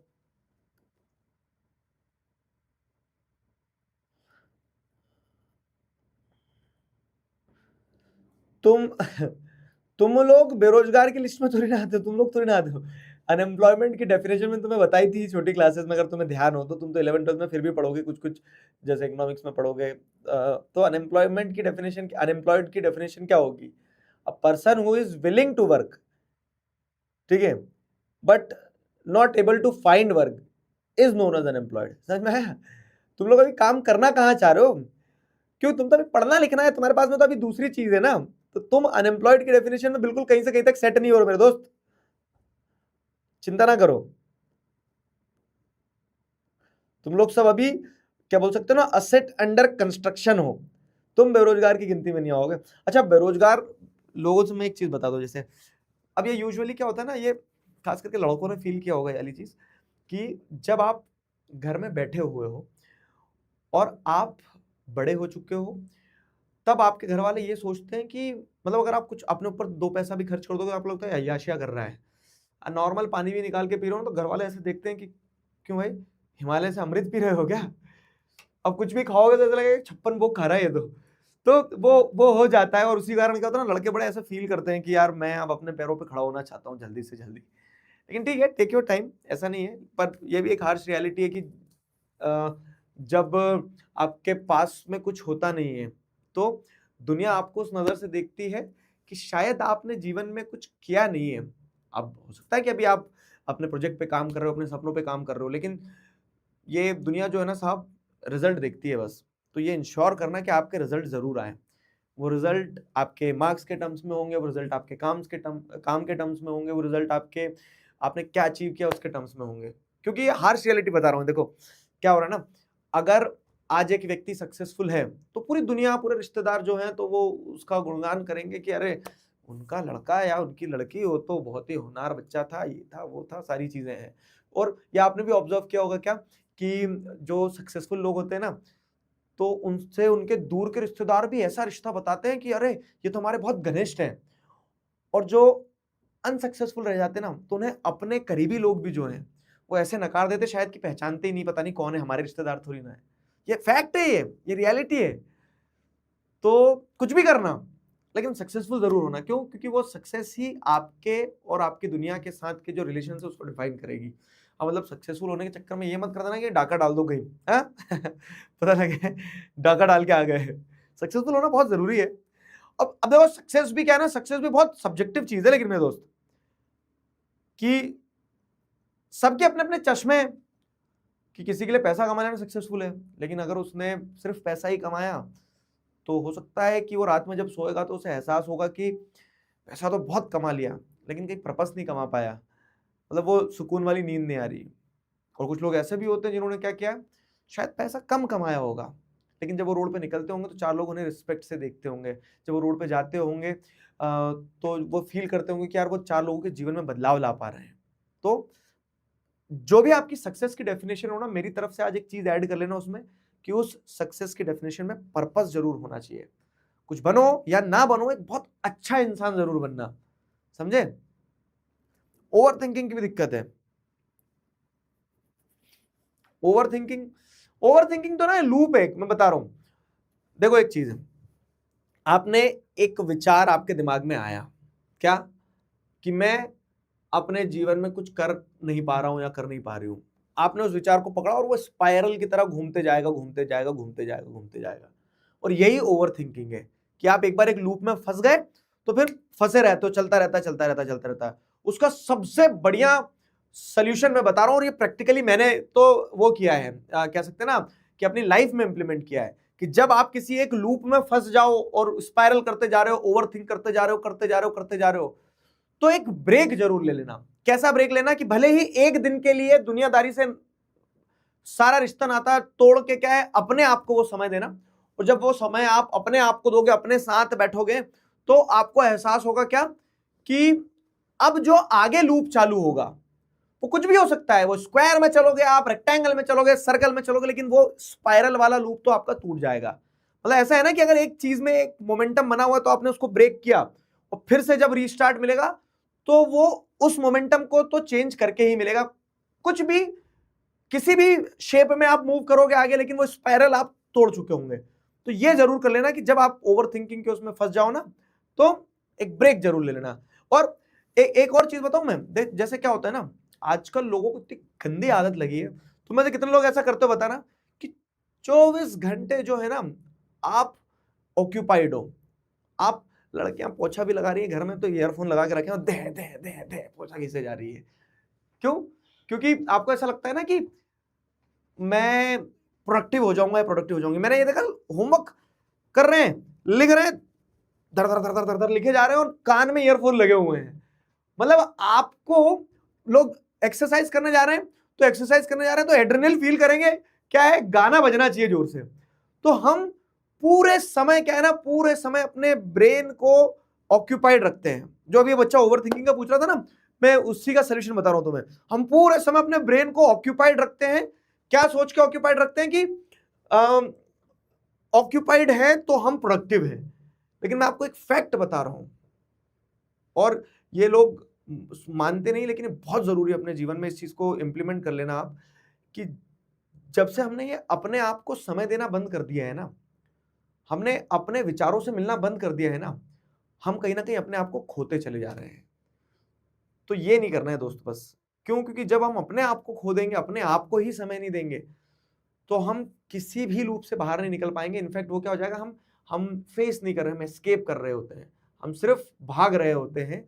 तुम तुम लोग बेरोजगार की लिस्ट में थोड़ी ना आते हो, तुम लोग थोड़ी ना आते हो। अनएम्प्लॉयमेंट की डेफिनेशन में तुम्हें बताई थी छोटी क्लासेस में, अगर तुम्हें ध्यान हो तो। तुम तो 11 12 में फिर भी पढ़ोगे कुछ कुछ, जैसे इकोनॉमिक्स में पढ़ोगे। तो अनएम्प्लॉयमेंट की डेफिनेशन, अनएम्प्लॉयड की डेफिनेशन क्या होगी? A person who is willing to work, ठीक है, but not able to find work is known as unemployed. समझ में आया? तुम लोग अभी काम करना कहाँ चाह रहे हो? क्यों, तुम तो अभी पढ़ना लिखना है, तुम्हारे पास में तो अभी दूसरी चीज है ना। तो तुम अनएम्प्लॉयड की डेफिनेशन में बिल्कुल कहीं से कहीं तक सेट नहीं हो रहे मेरे दोस्त, चिंता ना करो। तुम लोग सब अभी क्या बोल सकते हो ना, असेट अंडर कंस्ट्रक्शन हो, तुम बेरोजगार की गिनती में नहीं आओगे। अच्छा, बेरोजगार लोगों से मैं एक चीज बता दो, जैसे अब ये यूजुअली क्या होता है ना, ये खास करके लड़कों ने फील किया होगा ये वाली चीज, कि जब आप घर में बैठे हुए हो और आप बड़े हो चुके हो, तब आपके घर वाले ये सोचते हैं कि मतलब अगर आप कुछ अपने ऊपर दो पैसा भी खर्च कर दोगे, आप लगता है अय्याशिया कर रहा है। नॉर्मल पानी भी निकाल के पी रहे हो तो घर वाले ऐसे देखते हैं कि क्यों भाई, हिमालय से अमृत पी रहे हो क्या? अब कुछ भी खाओगे तो ऐसा लगेगा 56 भोग खा रहा है ये तो वो हो जाता है। और उसी कारण क्या होता है ना, लड़के बड़े ऐसा फील करते हैं कि यार मैं अब अपने पैरों पे खड़ा होना चाहता हूँ जल्दी से जल्दी। लेकिन ठीक है, टेक योर टाइम, ऐसा नहीं है। पर ये भी एक हार्श रियलिटी है कि जब आपके पास में कुछ होता नहीं है तो दुनिया आपको उस नजर से देखती है कि शायद आपने जीवन में कुछ किया नहीं है। अब हो सकता है कि अभी आप अपने प्रोजेक्ट पे काम कर रहे हो, अपने सपनों पे काम कर रहे हो, लेकिन ये दुनिया जो है ना साहब, रिजल्ट देखती है बस। तो ये इंश्योर करना कि आपके रिजल्ट जरूर आए। वो रिजल्ट आपके मार्क्स के टर्म्स में होंगे, वो रिजल्ट आपके काम के टर्म्स में होंगे, वो रिजल्ट आपके आपने क्या अचीव किया उसके टर्म्स में होंगे। क्योंकि ये हार्श रियलिटी बता रहा हूँ, देखो क्या हो रहा है ना, अगर आज एक व्यक्ति सक्सेसफुल है तो पूरी दुनिया, पूरे रिश्तेदार जो हैं तो वो उसका गुणगान करेंगे कि अरे उनका लड़का या उनकी लड़की हो तो बहुत ही होनहार बच्चा था, ये था वो था, सारी चीजें हैं। और ये आपने भी ऑब्जर्व किया होगा क्या कि जो सक्सेसफुल लोग होते हैं ना, तो उनसे उनके दूर के रिश्तेदार भी ऐसा रिश्ता बताते हैं कि अरे ये तो हमारे बहुत घनिष्ठ हैं। और जो अनसक्सेसफुल रह जाते हैं ना, तो उन्हें अपने करीबी लोग भी जो हैं वो ऐसे नकार देते, शायद कि पहचानते ही नहीं, पता नहीं कौन है, हमारे रिश्तेदार थोड़ी ना है। ये फैक्ट है, ये रियलिटी है। तो कुछ भी करना, लेकिन सक्सेसफुल जरूर होना। क्यों? क्योंकि वो सक्सेस ही आपके और आपकी दुनिया के साथ के जो रिलेशन है उसको डिफाइन करेगी। अब मतलब सक्सेसफुल होने के चक्कर में ये मत कर देना कि डाका डाल दो कहीं, हाँ? पता लगे डाका डाल के आ गए। सक्सेसफुल होना बहुत जरूरी है। अब देखो, सक्सेस भी क्या है ना, सक्सेस भी बहुत सब्जेक्टिव चीज है, लेकिन मेरे दोस्त, कि सबके अपने अपने चश्मे हैं। कि किसी के लिए पैसा कमाने में सक्सेसफुल है, लेकिन अगर उसने सिर्फ पैसा ही कमाया तो हो सकता है कि वो रात में जब सोएगा तो उसे एहसास होगा कि पैसा तो बहुत कमा लिया, लेकिन कहीं पर्पस नहीं कमा पाया, मतलब वो सुकून वाली नींद नहीं आ रही। और कुछ लोग ऐसे भी होते हैं जिन्होंने क्या किया, शायद पैसा कम कमाया होगा, लेकिन जब वो रोड पे निकलते होंगे तो चार लोग उन्हें रिस्पेक्ट से देखते होंगे। जब वो रोड पे जाते होंगे तो वो फील करते होंगे कि यार वो चार लोगों के जीवन में बदलाव ला पा रहे हैं। तो जो भी आपकी सक्सेस की डेफिनेशन हो ना, मेरी तरफ से आज एक चीज ऐड कर लेना उसमें, कि उस सक्सेस की डेफिनेशन में पर्पस जरूर होना चाहिए। कुछ बनो या ना बनो, एक बहुत अच्छा इंसान जरूर बनना, समझे? ओवर थिंकिंग की भी दिक्कत है। ओवर थिंकिंग तो ना लूप है, मैं बता रहा हूं। देखो एक चीज है, आपने एक विचार आपके दिमाग में आया क्या, कि मैं अपने जीवन में कुछ कर नहीं पा रहा हूं या कर नहीं पा रही हूं। आपने उस विचार को पकड़ा और वो स्पाइरल की तरह घूमते जाएगा घूमते जाएगा घूमते जाएगा घूमते जाएगा। और यही ओवर थिंकिंग है कि आप एक बार एक लूप में फंस गए तो फिर फंसे रहते हो, चलता रहता है चलता रहता है चलता रहता है। उसका सबसे बढ़िया सोल्यूशन मैं बता रहा हूं, और ये प्रैक्टिकली मैंने तो वो किया है, कह सकते हैं ना कि अपनी लाइफ में इंप्लीमेंट किया है, कि जब आप किसी एक लूप में फंस जाओ और स्पाइरल करते जा रहे हो, ओवर थिंक करते जा रहे हो करते जा रहे हो करते जा रहे हो, तो एक ब्रेक जरूर ले लेना। कैसा ब्रेक लेना, कि भले ही एक दिन के लिए दुनियादारी से सारा रिश्ता नाता तोड़ के क्या है, अपने आप को वो समय देना। और जब वो समय आप अपने आप को दोगे, अपने साथ बैठोगे, तो आपको एहसास होगा क्या, कि अब जो आगे लूप चालू होगा वो कुछ भी हो सकता है। वो स्क्वायर में चलोगे आप, रेक्टेंगल में चलोगे, सर्कल में चलोगे, लेकिन वो स्पाइरल वाला लूप तो आपका टूट जाएगा। मतलब ऐसा है ना कि अगर एक चीज में एक मोमेंटम बना हुआ है तो आपने उसको ब्रेक किया और फिर से जब रीस्टार्ट मिलेगा तो वो उस मोमेंटम को तो चेंज करके ही मिलेगा। कुछ भी किसी भी शेप में आप मूव करोगे आगे, लेकिन वो स्पाइरल आप तोड़ चुके होंगे। तो ये जरूर कर लेना कि जब आप ओवर थिंकिंग के उसमें फंस जाओ ना, तो एक ब्रेक जरूर ले लेना। और एक और चीज बताऊं मैं, जैसे क्या होता है ना, आजकल लोगों को इतनी गंदी आदत लगी है, तो मैं कितने लोग ऐसा करते हो बताना, कि 24 घंटे जो है ना आप ऑक्यूपाइड हो। आप लड़कियां पोछा भी लगा रही है घर में तो ईयरफोन लगा के रखे हो, दे दे दे दे पोछा घिसे जा रही है। क्यों? क्योंकि आपको ऐसा लगता है ना कि मैं प्रोडक्टिव हो जाऊंगा या प्रोडक्टिव हो जाऊंगी। मैंने ये देखा, होमवर्क कर रहे हैं, लिख रहे हैं, धर धर धर धर धर धर लिखे जा रहे हैं और कान में ईयरफोन लगे हुए हैं। मतलब आपको लोग एक्सरसाइज करने जा रहे हैं, तो एक्सरसाइज करने जा रहे हैं तो एड्रेनल फील करेंगे, क्या है, गाना बजना चाहिए जोर से। तो हम पूरे समय क्या है ना, पूरे समय अपने ब्रेन को ऑक्यूपाइड रखते हैं। जो अभी बच्चा ओवर थिंकिंग का पूछ रहा था ना, मैं उसी का सोल्यूशन बता रहा हूं तुम्हें। हम पूरे समय अपने ब्रेन को ऑक्यूपाइड रखते हैं। क्या सोच के ऑक्यूपाइड रखते हैं, कि ऑक्यूपाइड है तो हम प्रोडक्टिव हैं। लेकिन मैं आपको एक फैक्ट बता रहा हूं, और ये लोग मानते नहीं, लेकिन बहुत जरूरी है अपने जीवन में इस चीज को इंप्लीमेंट कर लेना आप, कि जब से हमने ये अपने आप को समय देना बंद कर दिया है ना, हमने अपने विचारों से मिलना बंद कर दिया है ना, हम कहीं ना कहीं अपने आप को खोते चले जा रहे हैं। तो ये नहीं करना है दोस्त बस। क्यों? क्योंकि जब हम अपने आप को खो देंगे, अपने आप को ही समय नहीं देंगे, तो हम किसी भी लूप से बाहर नहीं निकल पाएंगे। इनफैक्ट वो क्या हो जाएगा, हम फेस नहीं कर रहे, हम एस्केप कर रहे होते हैं, हम सिर्फ भाग रहे होते हैं।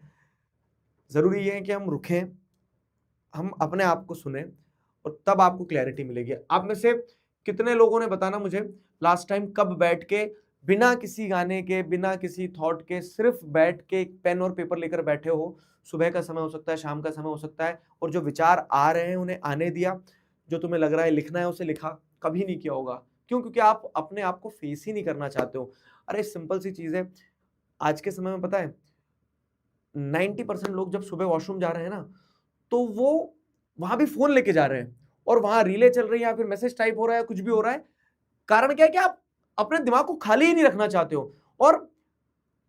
जरूरी ये है कि हम रुकें, हम अपने आप को सुने, और तब आपको क्लैरिटी मिलेगी। आप में से कितने लोगों ने बताना मुझे, लास्ट टाइम कब बैठ के बिना किसी गाने के, बिना किसी थॉट के, सिर्फ बैठ के एक पेन और पेपर लेकर बैठे हो। सुबह का समय हो सकता है, शाम का समय हो सकता है, और जो विचार आ रहे हैं उन्हें आने दिया, जो तुम्हें लग रहा है लिखना है उसे लिखा। कभी नहीं किया होगा। क्यों? क्योंकि आप अपने आप को फेस ही नहीं करना चाहते हो। अरे सिंपल सी चीज है, आज के समय में पता है 90% लोग जब सुबह वॉशरूम जा रहे हैं ना, तो वो वहां भी फोन लेके जा रहे हैं, और वहां रीले चल रही है या फिर मैसेज टाइप हो रहा है, कुछ भी हो रहा है। कारण क्या है, कि आप अपने दिमाग को खाली ही नहीं रखना चाहते हो। और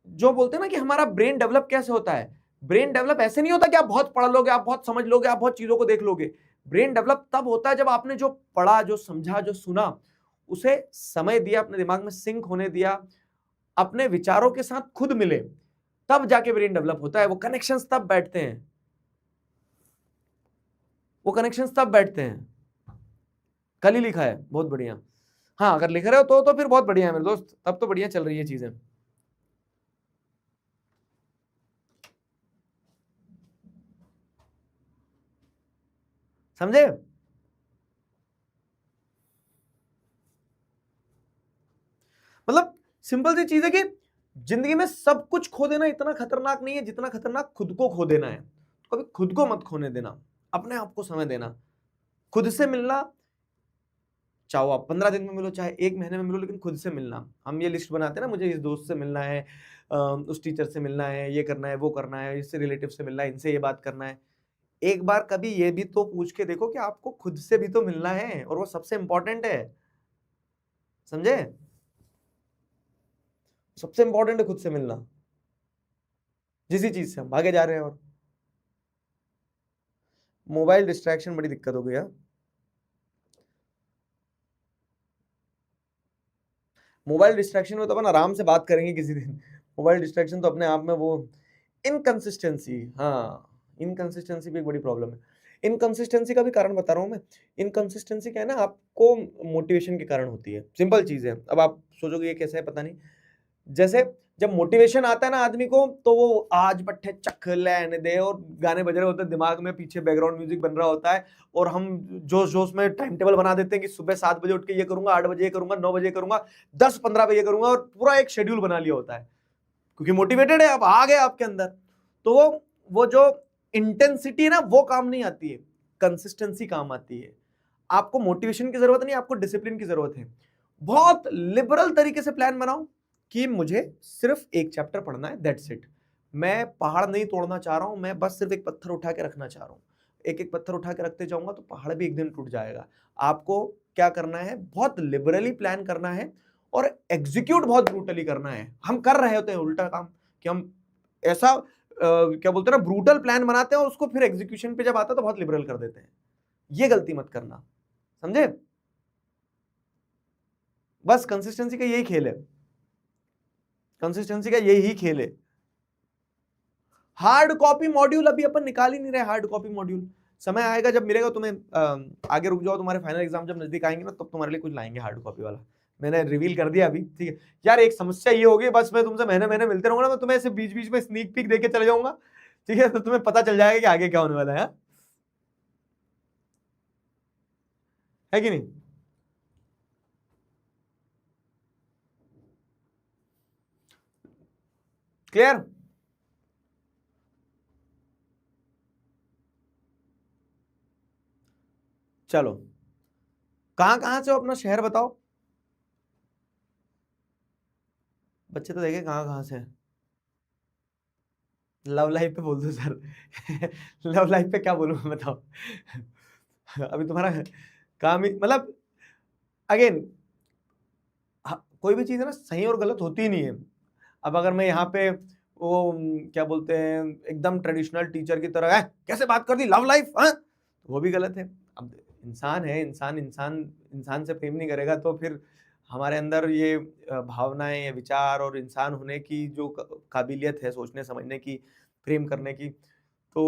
जो बोलते हैं ना कि हमारा ब्रेन डेवलप कैसे होता है, ब्रेन डेवलप ऐसे नहीं होता कि आप बहुत पढ़ लोगे, आप बहुत समझ लोगे, आप बहुत चीजों को देख लोगे। ब्रेन डेवलप तब होता है जब आपने जो पढ़ा, जो समझा, जो सुना, उसे समय दिया, अपने दिमाग में सिंक होने दिया, अपने विचारों के साथ खुद मिले, तब जाके ब्रेन डेवलप होता है। वो कनेक्शंस तब बैठते हैं, वो कनेक्शंस तब बैठते हैं। कल ही लिखा है, बहुत बढ़िया। हाँ, अगर लिख रहे हो तो फिर बहुत बढ़िया है मेरे दोस्त, तब तो बढ़िया चल रही है चीजें। समझे? मतलब सिंपल सी चीज है कि जिंदगी में सब कुछ खो देना इतना खतरनाक नहीं है जितना खतरनाक खुद को खो देना है। कभी खुद को मत खोने देना, अपने आप को समय देना, खुद से मिलना। चाहो आप 15 दिन में मिलो, चाहे 1 महीने में मिलो, लेकिन खुद से मिलना। हम ये लिस्ट बनाते हैं ना, मुझे इस दोस्त से मिलना है, उस टीचर से मिलना है, ये करना है, वो करना है, इससे रिलेटिव से मिलना है, इनसे ये बात करना है। एक बार कभी ये भी तो पूछ के देखो कि आपको खुद से भी तो मिलना है, और वो सबसे इंपॉर्टेंट है। समझे? सबसे इंपॉर्टेंट है खुद से मिलना, जिस चीज से हम भागे जा रहे हैं। और मोबाइल डिस्ट्रैक्शन बड़ी दिक्कत हो गई है। मोबाइल डिस्ट्रैक्शन में तो अपन आराम से बात करेंगे किसी दिन। मोबाइल डिस्ट्रैक्शन तो अपने आप में वो इनकंसिस्टेंसी, हाँ इनकंसिस्टेंसी भी एक बड़ी प्रॉब्लम है। इनकंसिस्टेंसी का भी कारण बता रहा हूं मैं। इनकंसिस्टेंसी क्या है ना, आपको मोटिवेशन के कारण होती है। सिंपल चीज है। अब आप सोचोगे ये कैसे है, पता नहीं। जैसे जब मोटिवेशन आता है ना आदमी को, तो वो आज पट्टे चख लेने दे और गाने बज रहे होते हैं दिमाग में, पीछे बैकग्राउंड म्यूजिक बन रहा होता है, और हम जोश जोश में टाइम टेबल बना देते हैं कि सुबह 7 बजे उठ के ये करूंगा, 8 बजे ये करूंगा, 9 बजे ये करूंगा, 10-15 बजे करूंगा, और पूरा एक शेड्यूल बना लिया होता है क्योंकि मोटिवेटेड है, अब आ गया आपके अंदर। तो वो जो इंटेंसिटी है ना, वो काम नहीं आती है, कंसिस्टेंसी काम आती है। आपको मोटिवेशन की जरूरत नहीं, आपको डिसिप्लिन की जरूरत है। बहुत लिबरल तरीके से प्लान बनाओ कि मुझे सिर्फ एक चैप्टर पढ़ना है, दैट्स इट। मैं पहाड़ नहीं तोड़ना चाह रहा हूं, मैं बस सिर्फ एक पत्थर उठा के रखना चाह रहा हूं। एक एक पत्थर उठा के रखते जाऊंगा तो पहाड़ भी एक दिन टूट जाएगा। आपको क्या करना है, बहुत लिबरली प्लान करना है और एग्जीक्यूट बहुत ब्रूटली करना है। हम कर रहे होते हैं उल्टा काम कि हम ऐसा क्या बोलते हैं ना, ब्रूटल प्लान बनाते हैं और उसको फिर एग्जीक्यूशन पे जब आता है तो बहुत लिबरल कर देते हैं। ये गलती मत करना, समझे? बस कंसिस्टेंसी का यही खेल है, कंसिस्टेंसी का यही खेल है। हार्ड कॉपी मॉड्यूल अभी अपन निकाल ही नहीं रहे। हार्ड कॉपी मॉड्यूल समय आएगा जब मिलेगा तुम्हें। आगे रुक जाओ, तुम्हारे फाइनल एग्जाम जब नजदीक आएंगे ना, तब तुम्हारे लिए कुछ लाएंगे हार्ड कॉपी वाला। मैंने रिवील कर दिया अभी, ठीक है यार। एक समस्या ये होगी, बस मैं तुमसे महीने महीने मिलते रहूंगा ना, मैं तुम्हें ऐसे बीच बीच में स्नीक पीक देके चले जाऊंगा, ठीक है? तो तुम्हें पता चल जाएगा कि आगे क्या होने वाला है कि नहीं? क्लियर? चलो, कहां कहां से हो, अपना शहर बताओ। बच्चे तो देखे कहां कहां से। लव लाइफ पे बोल दो सर। लव लाइफ पे क्या बोलूं मैं, बताओ। अभी तुम्हारा काम ही मतलब, अगेन कोई भी चीज है ना, सही और गलत होती ही नहीं है। अब अगर मैं यहाँ पे वो क्या बोलते हैं, एकदम ट्रेडिशनल टीचर की तरह है कैसे बात कर दी लव लाइफ, हाँ, वो भी गलत है। अब इंसान है, इंसान इंसान इंसान से प्रेम नहीं करेगा तो फिर हमारे अंदर ये भावनाएं या विचार और इंसान होने की जो काबिलियत है, सोचने समझने की, प्रेम करने की, तो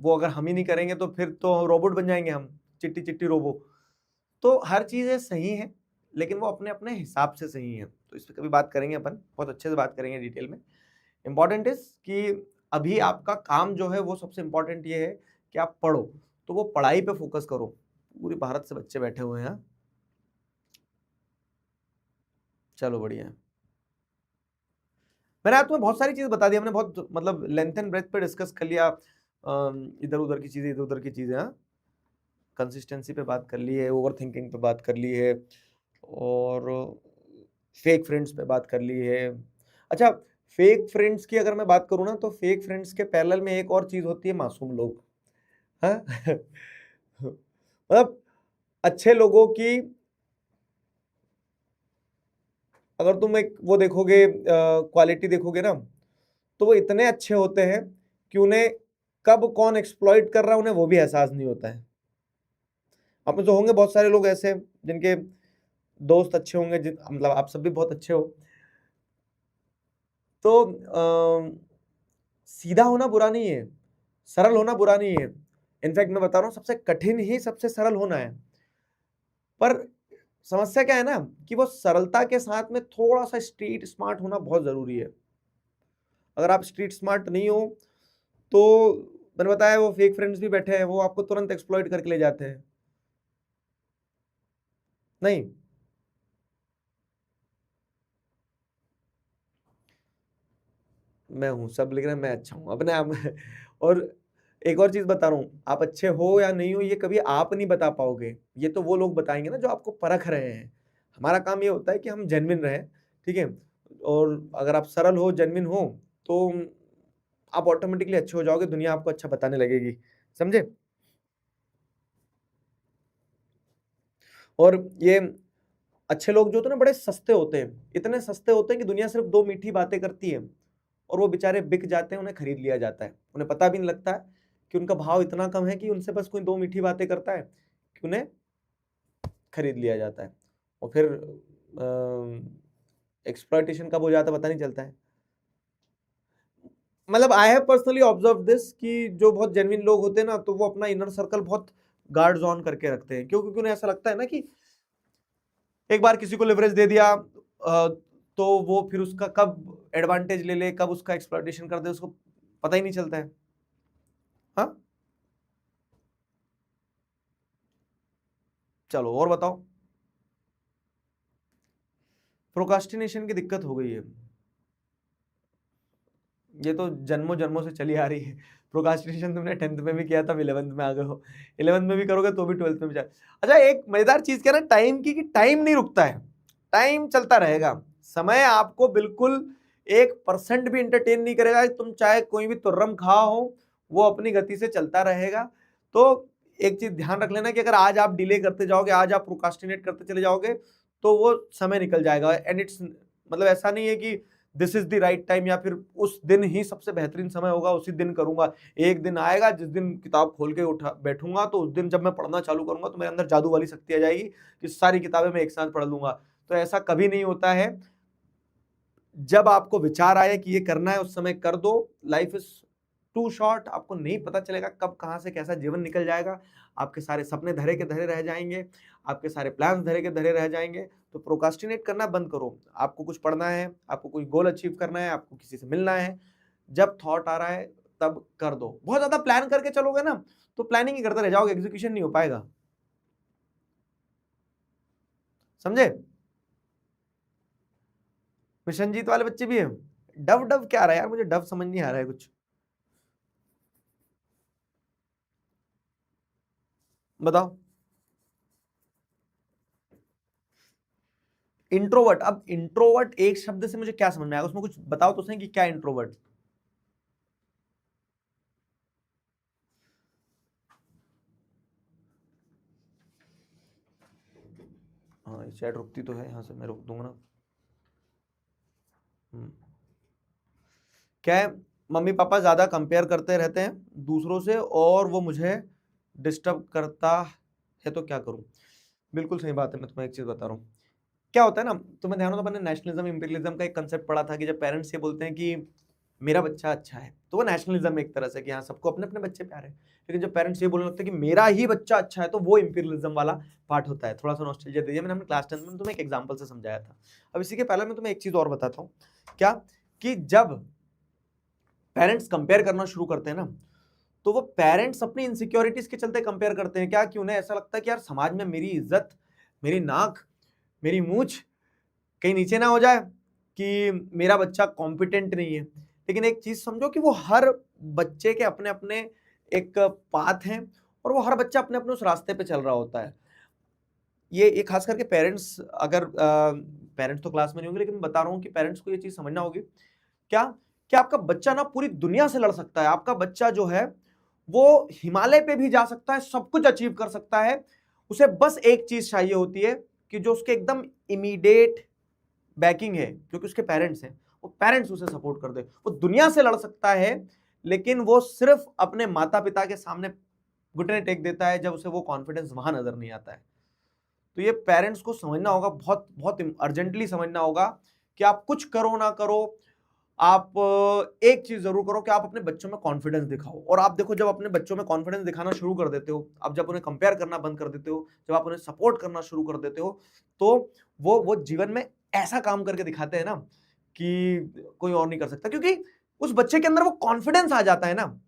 वो अगर हम ही नहीं करेंगे तो फिर तो रोबोट बन जाएंगे हम, चिट्टी चिट्टी रोबो। तो हर चीजें सही है, लेकिन वो अपने अपने हिसाब से सही है। तो इस पर कभी बात करेंगे अपन, बहुत अच्छे से बात करेंगे डिटेल में। इंपॉर्टेंट इज कि अभी आपका काम जो है वो सबसे इंपॉर्टेंट ये है कि आप पढ़ो, तो वो पढ़ाई पे फोकस करो। पूरे भारत से बच्चे बैठे हुए हैं। चलो बढ़िया है। मैंने आज तुम्हें बहुत सारी चीज बता दी, हमने बहुत मतलब लेंथ एंड ब्रेथ पे डिस्कस कर लिया। इधर उधर की चीजें, इधर उधर की चीजें, हाँ। कंसिस्टेंसी पे बात कर ली है, ओवर थिंकिंग पे बात कर ली है, और फेक फ्रेंड्स पे बात कर ली है। अच्छा, फेक फ्रेंड्स की अगर मैं बात करूं ना, तो फेक फ्रेंड्स के पैरेलल में एक और चीज होती है, मासूम लोग, हाँ। मतलब अच्छे लोगों की अगर तुम एक वो देखोगे, क्वालिटी देखोगे ना, तो वो इतने अच्छे होते हैं कि उन्हें कब कौन एक्सप्लॉइट कर रहा है उन्हें वो भी एहसास नहीं होता है। आप में तो होंगे बहुत सारे लोग ऐसे जिनके दोस्त अच्छे होंगे, मतलब आप सब भी बहुत अच्छे हो। तो सीधा होना बुरा नहीं है, सरल होना बुरा नहीं है। इनफैक्ट मैं बता रहा हूं, सबसे कठिन ही सबसे सरल होना है। पर समस्या क्या है ना, कि वो सरलता के साथ में थोड़ा सा स्ट्रीट स्मार्ट होना बहुत जरूरी है। अगर आप स्ट्रीट स्मार्ट नहीं हो तो मैंने बताया, वो फेक फ्रेंड्स भी बैठे हैं, वो आपको तुरंत एक्सप्लॉइट करके ले जाते हैं। नहीं, मैं हूं, सब लिख रहे हैं मैं अच्छा हूं अपने आप में। और एक और चीज बता रहा हूं, आप अच्छे हो या नहीं हो ये कभी आप नहीं बता पाओगे, ये तो वो लोग बताएंगे ना जो आपको परख रहे हैं। हमारा काम ये होता है कि हम जेन्युइन रहें, ठीक है? और अगर आप सरल हो, जेन्युइन हो, तो आप ऑटोमेटिकली अच्छे हो जाओगे, दुनिया आपको अच्छा बताने लगेगी, समझे? और ये अच्छे लोग जो होते हैं ना, बड़े सस्ते होते हैं, इतने सस्ते होते हैं कि दुनिया सिर्फ दो मीठी बातें करती है और वो बेचारे बिक जाते हैं, उन्हें खरीद लिया जाता है, उन्हें पता भी नहीं लगता है कि उनका भाव इतना कम है कि उनसे बस कोई दो मीठी बातें करता है कि उन्हें खरीद लिया जाता है, और फिर एक्सप्लॉयटेशन कब हो जाता है पता नहीं चलता है। मतलब I have personally observe this कि जो बहुत जेन्युइन लोग होते हैं ना, तो वो अपना इनर सर्कल बहुत गार्ड्स ऑन करके रखते हैं, क्योंकि उन्हें ऐसा लगता है ना कि एक बार किसी को लिवरेज दे दिया तो वो फिर उसका कब एडवांटेज ले ले, कब उसका एक्सप्लॉयटेशन कर दे, उसको पता ही नहीं चलता है। हाँ, चलो और बताओ। प्रोकास्टिनेशन की दिक्कत हो गई है, ये तो जन्मों जन्मों से चली आ रही है। प्रोकास्टिनेशन तुमने 10th में भी किया था, 11th में आ गए हो, 11th में भी करोगे तो भी 12th में भी अच्छा, एक मजेदार चीज क्या ना टाइम की, कि टाइम नहीं रुकता है, टाइम चलता रहेगा। समय आपको बिल्कुल 1% भी इंटरटेन नहीं करेगा। तुम चाहे कोई भी तुर्रम खा हो, वो अपनी गति से चलता रहेगा। तो एक चीज ध्यान रख लेना कि अगर आज आप डिले करते जाओगे, आज आप प्रोकास्टिनेट करते चले जाओगे, तो वो समय निकल जाएगा। एंड इट्स मतलब ऐसा नहीं है कि this is the right time, या फिर उस दिन ही सबसे बेहतरीन समय होगा उसी दिन करूंगा। एक दिन आएगा जिस दिन किताब खोल के उठा बैठूंगा, तो उस दिन जब मैं पढ़ना चालू करूंगा तो मेरे अंदर जादू वाली शक्ति आ जाएगी कि सारी किताबें मैं एक साथ पढ़ लूंगा। तो ऐसा कभी नहीं होता है। जब आपको विचार आए कि ये करना है, उस समय कर दो। लाइफ इज टू शॉर्ट, आपको नहीं पता चलेगा कब कहां से कैसा जीवन निकल जाएगा। आपके सारे सपने धरे के धरे रह जाएंगे, आपके सारे प्लान धरे के धरे रह जाएंगे। तो प्रोकास्टिनेट करना बंद करो। आपको कुछ पढ़ना है, आपको कोई गोल अचीव करना है, आपको किसी से मिलना है, जब थॉट आ रहा है तब कर दो। बहुत ज्यादा प्लान करके चलोगे ना, तो प्लानिंग ही करते रह जाओगे, एग्जीक्यूशन नहीं हो पाएगा। समझे? मिशनजीत वाले बच्चे भी है। डव डव क्या आ रहा है यार, मुझे डव समझ नहीं आ रहा है कुछ, बताओ। इंट्रोवर्ट, अब इंट्रोवर्ट एक शब्द से मुझे क्या समझ में आएगा, उसमें कुछ बताओ तो सही कि क्या इंट्रोवर्ट। हाँ, ये चैट रुकती तो है, यहाँ से मैं रोक दूंगा ना। क्या है, मम्मी पापा ज्यादा कंपेयर करते रहते हैं दूसरों से, और वो मुझे डिस्टर्ब करता है, तो क्या करूं। बिल्कुल सही बात है। मैं तुम्हें एक चीज बता रहा हूँ, क्या होता है ना, तुम्हें ध्यान हो तो मैंने नेशनलिज्म इंपीरियलिज्म का एक कंसेप्ट पढ़ा था कि जब पेरेंट्स ये बोलते हैं कि मेरा बच्चा अच्छा है, तो वो नेशनलिज्म एक तरह से कि हाँ सबको अपने अपने बच्चे प्यारे हैं। लेकिन जब पेरेंट्स ये बोलने लगते हैं कि मेरा ही बच्चा अच्छा है, तो वो इंपीरियलिज्म वाला पार्ट होता है। थोड़ा सा नॉस्टैल्जिया दे दिया मैंने अपने क्लास 10 में, तुम्हें एक एग्जांपल से समझाया था। अब इसी के पहले मैं तुम्हें एक चीज और बताता हूँ, क्या कि जब पेरेंट्स कंपेयर करना शुरू करते हैं ना, तो वो पेरेंट्स अपनी इनसिक्योरिटीज के चलते कंपेयर करते हैं। क्या कि उन्हें ऐसा लगता है कि यार समाज में मेरी इज्जत, मेरी नाक, मेरी मूछ कहीं नीचे ना हो जाए कि मेरा बच्चा कॉम्पिटेंट नहीं है। लेकिन एक चीज समझो कि वो हर बच्चे के अपने अपने एक पाथ हैं, और वो हर बच्चा अपने अपने उस रास्ते पे चल रहा होता है। ये खास करके पेरेंट्स, अगर पेरेंट्स तो क्लास में नहीं होंगे, लेकिन मैं बता रहा हूँ कि पेरेंट्स को ये चीज समझना होगी, क्या कि आपका बच्चा ना पूरी दुनिया से लड़ सकता है। आपका बच्चा जो है वो हिमालय पे भी जा सकता है, सब कुछ अचीव कर सकता है। उसे बस एक चीज चाहिए होती है कि जो उसके एकदम इमीडिएट बैकिंग है, क्योंकि उसके पेरेंट्स हैं, वो पेरेंट्स उसे सपोर्ट कर दे। वो दुनिया से लड़ सकता है, लेकिन वो सिर्फ अपने माता पिता के सामने घुटने टेक देता है जब उसे वो कॉन्फिडेंस वहां नजर नहीं आता है। तो ये पेरेंट्स को समझना होगा, बहुत बहुत अर्जेंटली समझना होगा कि आप कुछ करो ना करो, आप एक चीज जरूर करो कि आप अपने बच्चों में कॉन्फिडेंस दिखाओ। और आप देखो, जब अपने बच्चों में कॉन्फिडेंस दिखाना शुरू कर देते हो, आप जब उन्हें कंपेयर करना बंद कर देते हो, जब आप उन्हें सपोर्ट करना शुरू कर देते हो, तो वो जीवन में ऐसा काम करके दिखाते हैं ना कि कोई और नहीं कर सकता। क्योंकि उस बच्चे के अंदर वो कॉन्फिडेंस आ जाता है ना।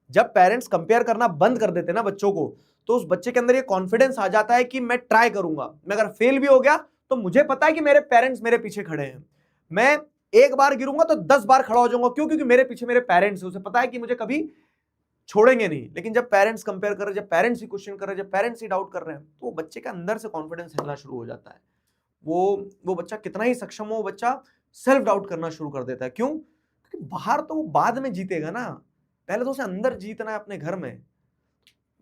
जब पेरेंट्स कंपेयर करना बंद कर देते हैं ना बच्चों को, तो उस बच्चे के अंदर ये कॉन्फिडेंस आ जाता है कि मैं ट्राई करूंगा, मैं अगर फेल भी हो गया तो मुझे पता है कि मेरे पेरेंट्स मेरे पीछे खड़े हैं। मैं एक बार गिरूंगा तो 10 बार खड़ा हो जाऊंगा। क्यों? क्योंकि मेरे पीछे मेरे पेरेंट्स हैं, उसे पता है कि मुझे कभी छोड़ेंगे नहीं। लेकिन जब पेरेंट्स कंपेयर कर रहे हैं, जब पेरेंट्स ही क्वेश्चन कर रहे हैं, जब पेरेंट्स ही डाउट कर रहे हैं, तो बच्चे के अंदर से कॉन्फिडेंस हिलना शुरू हो जाता है। वो बच्चा कितना ही सक्षम हो, वो बच्चा सेल्फ डाउट करना शुरू कर देता है। क्यों? क्योंकि बाहर तो वो बाद में जीतेगा ना, पहले तो उसे अंदर जीतना है अपने घर में।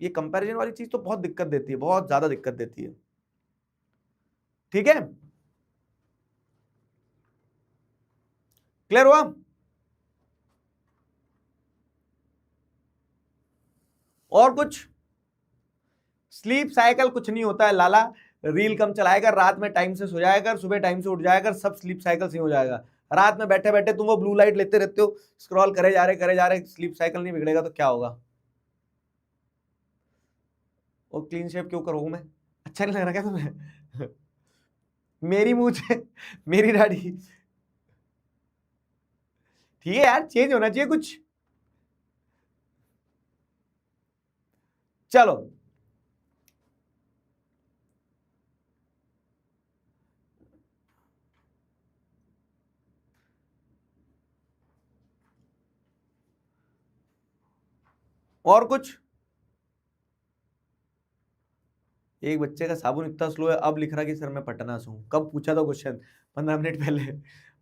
ये कंपैरिजन वाली चीज तो बहुत दिक्कत देती है, बहुत ज्यादा दिक्कत देती है। ठीक है, क्लियर हुआ? और कुछ? स्लीप साइकिल कुछ नहीं होता है लाला, रील कम चलाएगा, रात में टाइम से सो जाएगा, सुबह टाइम से उठ जाएगा, सब स्लीप साइकिल से हो जाएगा। रात में बैठे बैठे तुम वो ब्लू लाइट लेते रहते हो, स्क्रॉल करे जा रहे, स्लीप साइकिल नहीं बिगड़ेगा तो क्या होगा? और क्लीन शेव क्यों करूँ मैं? अच्छा नहीं लग रहा क्या तुम्हें? मेरी मूंछ है, मेरी दाढ़ी, ठीक है यार, चेंज होना चाहिए कुछ। चलो और कुछ? एक बच्चे का साबुन इतना स्लो है, अब लिख रहा कि सर मैं पटना से हूँ। कब पूछा था क्वेश्चन? 15 मिनट पहले।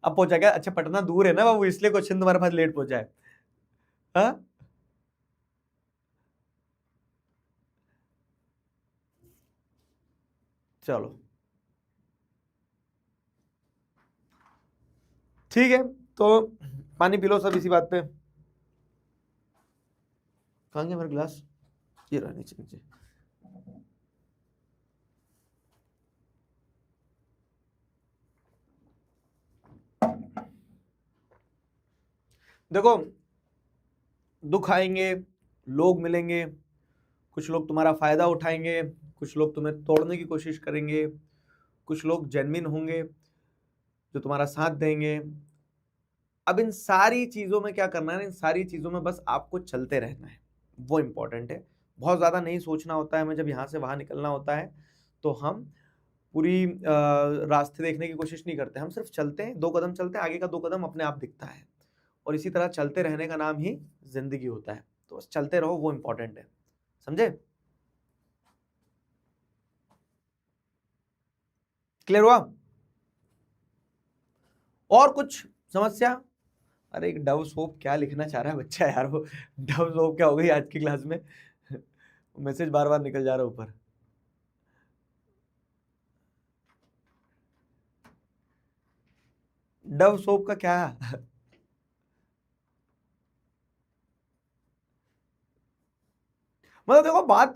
अब पहुंचा क्या? अच्छा पटना दूर है ना बाबू, इसलिए क्वेश्चन तुम्हारे पास लेट पहुंचा है। हाँ चलो ठीक है, तो पानी पी लो सब इसी बात पे। कहाँ गया मेरा गिलास? ये रहा नीचे नीचे। देखो, दुख आएंगे, लोग मिलेंगे, कुछ लोग तुम्हारा फायदा उठाएंगे, कुछ लोग तुम्हें तोड़ने की कोशिश करेंगे, कुछ लोग जेन्युइन होंगे जो तुम्हारा साथ देंगे। अब इन सारी चीजों में क्या करना है ना, इन सारी चीजों में बस आपको चलते रहना है, वो इंपॉर्टेंट है। बहुत ज्यादा नहीं सोचना होता है। हमें जब यहाँ से वहां निकलना होता है तो हम पूरी रास्ते देखने की कोशिश नहीं करते, हम सिर्फ चलते हैं, 2 कदम चलते हैं, आगे का 2 कदम अपने आप दिखता है। और इसी तरह चलते रहने का नाम ही जिंदगी होता है। तो बस चलते रहो, वो इंपॉर्टेंट है। समझे? क्लियर हुआ? और कुछ समस्या? अरे एक डव सोप क्या लिखना चाह रहा है बच्चा यार, वो डव सोप क्या हो गई आज की क्लास में? मैसेज बार बार निकल जा रहा है ऊपर। डव सोप का क्या? मतलब देखो, बात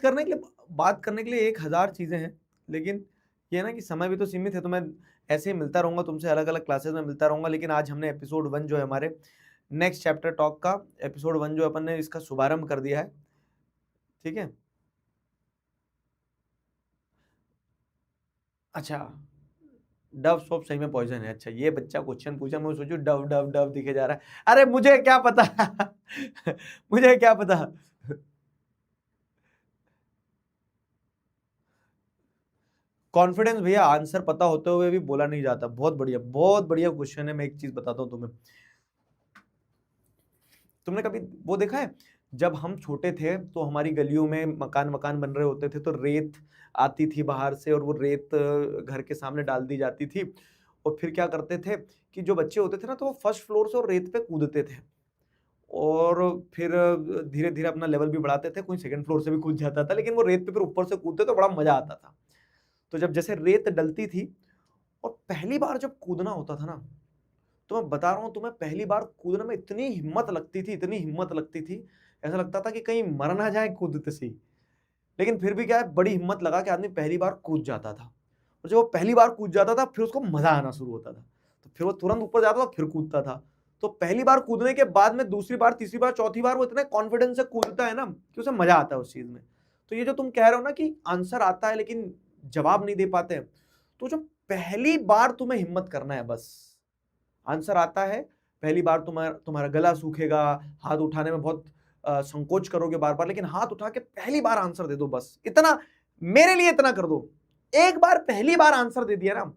करने के लिए 1000 चीजें हैं, लेकिन ये ना कि समय भी तो सीमित है। तो मैं ऐसे ही मिलता रहूंगा तुमसे, अलग अलग क्लासेस में मिलता रहूंगा। लेकिन आज हमने एपिसोड 1 जो है हमारे नेक्स्ट चैप्टर टॉक का, एपिसोड 1 जो अपन ने इसका शुभारंभ कर दिया है। ठीक है? अच्छा, डव सोप सही में पॉइजन है? अच्छा, ये बच्चा क्वेश्चन पूछा, मैं सोचू डव डव डव दिखे जा रहा है। अरे मुझे क्या पता। मुझे क्या पता। कॉन्फिडेंस भैया, आंसर पता होते हुए भी बोला नहीं जाता। बहुत बढ़िया, बहुत बढ़िया क्वेश्चन है। मैं एक चीज बताता हूँ तुम्हें, तुमने कभी वो देखा है, जब हम छोटे थे तो हमारी गलियों में मकान मकान बन रहे होते थे, तो रेत आती थी बाहर से, और वो रेत घर के सामने डाल दी जाती थी। और फिर क्या करते थे कि जो बच्चे होते थे ना, तो वो फर्स्ट फ्लोर से और रेत पे कूदते थे, और फिर धीरे धीरे अपना लेवल भी बढ़ाते थे। कोई सेकंड फ्लोर से भी कूद जाता था, लेकिन वो रेत पे फिर ऊपर से कूदते तो बड़ा मजा आता था। तो जब जैसे रेत डलती थी और पहली बार जब कूदना होता था ना, तो मैं बता रहा हूं तुम्हें, पहली बार कूदने में इतनी हिम्मत लगती थी, इतनी हिम्मत लगती थी, ऐसा लगता था कि कहीं मर ना जाए कूदते से ही। लेकिन फिर भी क्या है, बड़ी हिम्मत लगा के आदमी पहली बार कूद जाता था। और जब वो पहली बार कूद जाता था, फिर उसको मजा आना शुरू होता था, तो फिर वो तुरंत ऊपर जाता था, फिर कूदता था। तो पहली बार कूदने के बाद में दूसरी बार, तीसरी बार, चौथी बार वो इतने कॉन्फिडेंस से कूदता है ना कि उसे मजा आता है उस चीज में। तो ये जो तुम कह रहे हो ना कि आंसर आता है लेकिन जवाब नहीं दे पाते, तो जो पहली बार तुम्हें हिम्मत करना है बस। आंसर आता है, पहली बार तुम्हारा तुम्हारा गला सूखेगा, हाथ उठाने में बहुत संकोच करोगे बार बार, लेकिन हाथ उठा के पहली बार आंसर दे दो बस। इतना मेरे लिए इतना कर दो, एक बार पहली बार आंसर दे दिया ना,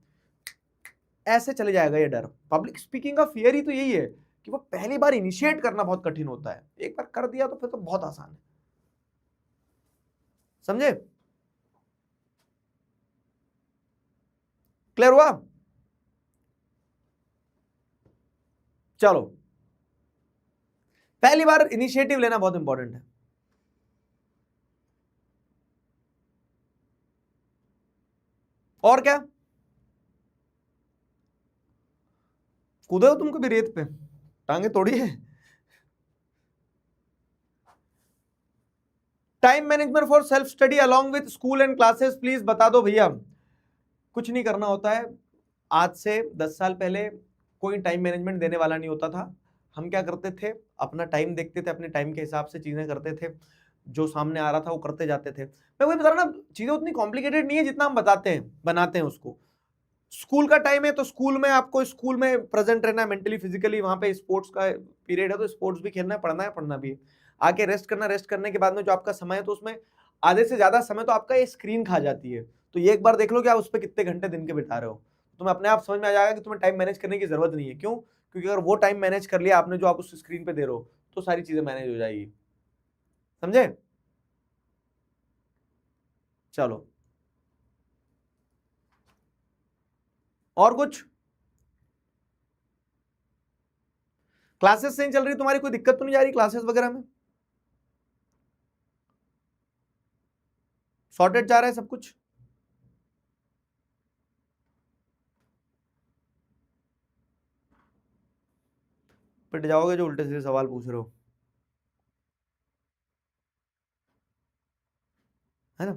ऐसे चले जाएगा ये डर। पब्लिक स्पीकिंग का फियर ही तो यही है कि वो पहली बार इनिशिएट करना बहुत कठिन होता है, एक बार कर दिया तो फिर तो बहुत आसान है। समझे? क्लियर हुआ? चलो, पहली बार इनिशिएटिव लेना बहुत इंपॉर्टेंट है। और क्या? कूदे हो तुम कभी रेत पे? टांगे तोड़ी है? Time management for self study along with school and classes, please बता दो भैया। कुछ नहीं करना होता है। आज से 10 साल पहले कोई टाइम मैनेजमेंट देने वाला नहीं होता था। हम क्या करते थे, अपना टाइम देखते थे, अपने टाइम के हिसाब से चीजें करते थे, जो सामने आ रहा था वो करते जाते थे। मैं वही बता रहा ना, चीजें उतनी कॉम्प्लिकेटेड नहीं है जितना हम बताते हैं, बनाते हैं उसको। स्कूल का टाइम है तो स्कूल में आपको स्कूल में प्रेजेंट रहना है, मेंटली फिजिकली। वहां पे स्पोर्ट्स का पीरियड है तो स्पोर्ट्स भी खेलना है, पढ़ना भी है। आके रेस्ट करना, रेस्ट करने के बाद में जो आपका समय है तो उसमें आधे से ज्यादा समय तो आपका ये स्क्रीन खा जाती है। तो ये एक बार देख लो कि आप उस पर कितने घंटे दिन के बिता रहे हो, तुम्हें अपने आप समझ में आ जाएगा कि तुम्हें टाइम मैनेज करने की जरूरत नहीं है। क्यों? क्योंकि अगर वो टाइम मैनेज कर लिया आपने जो आप उस स्क्रीन पे दे रहे हो, तो सारी चीजें मैनेज हो जाएगी। समझे? चलो, और कुछ? क्लासेस सही चल रही तुम्हारी? कोई दिक्कत तो नहीं जा रही क्लासेस वगैरह में? सॉर्टेड जा रहा है सब कुछ? पिट जाओगे जो उल्टे सीधे सवाल पूछ रहे हो, है ना?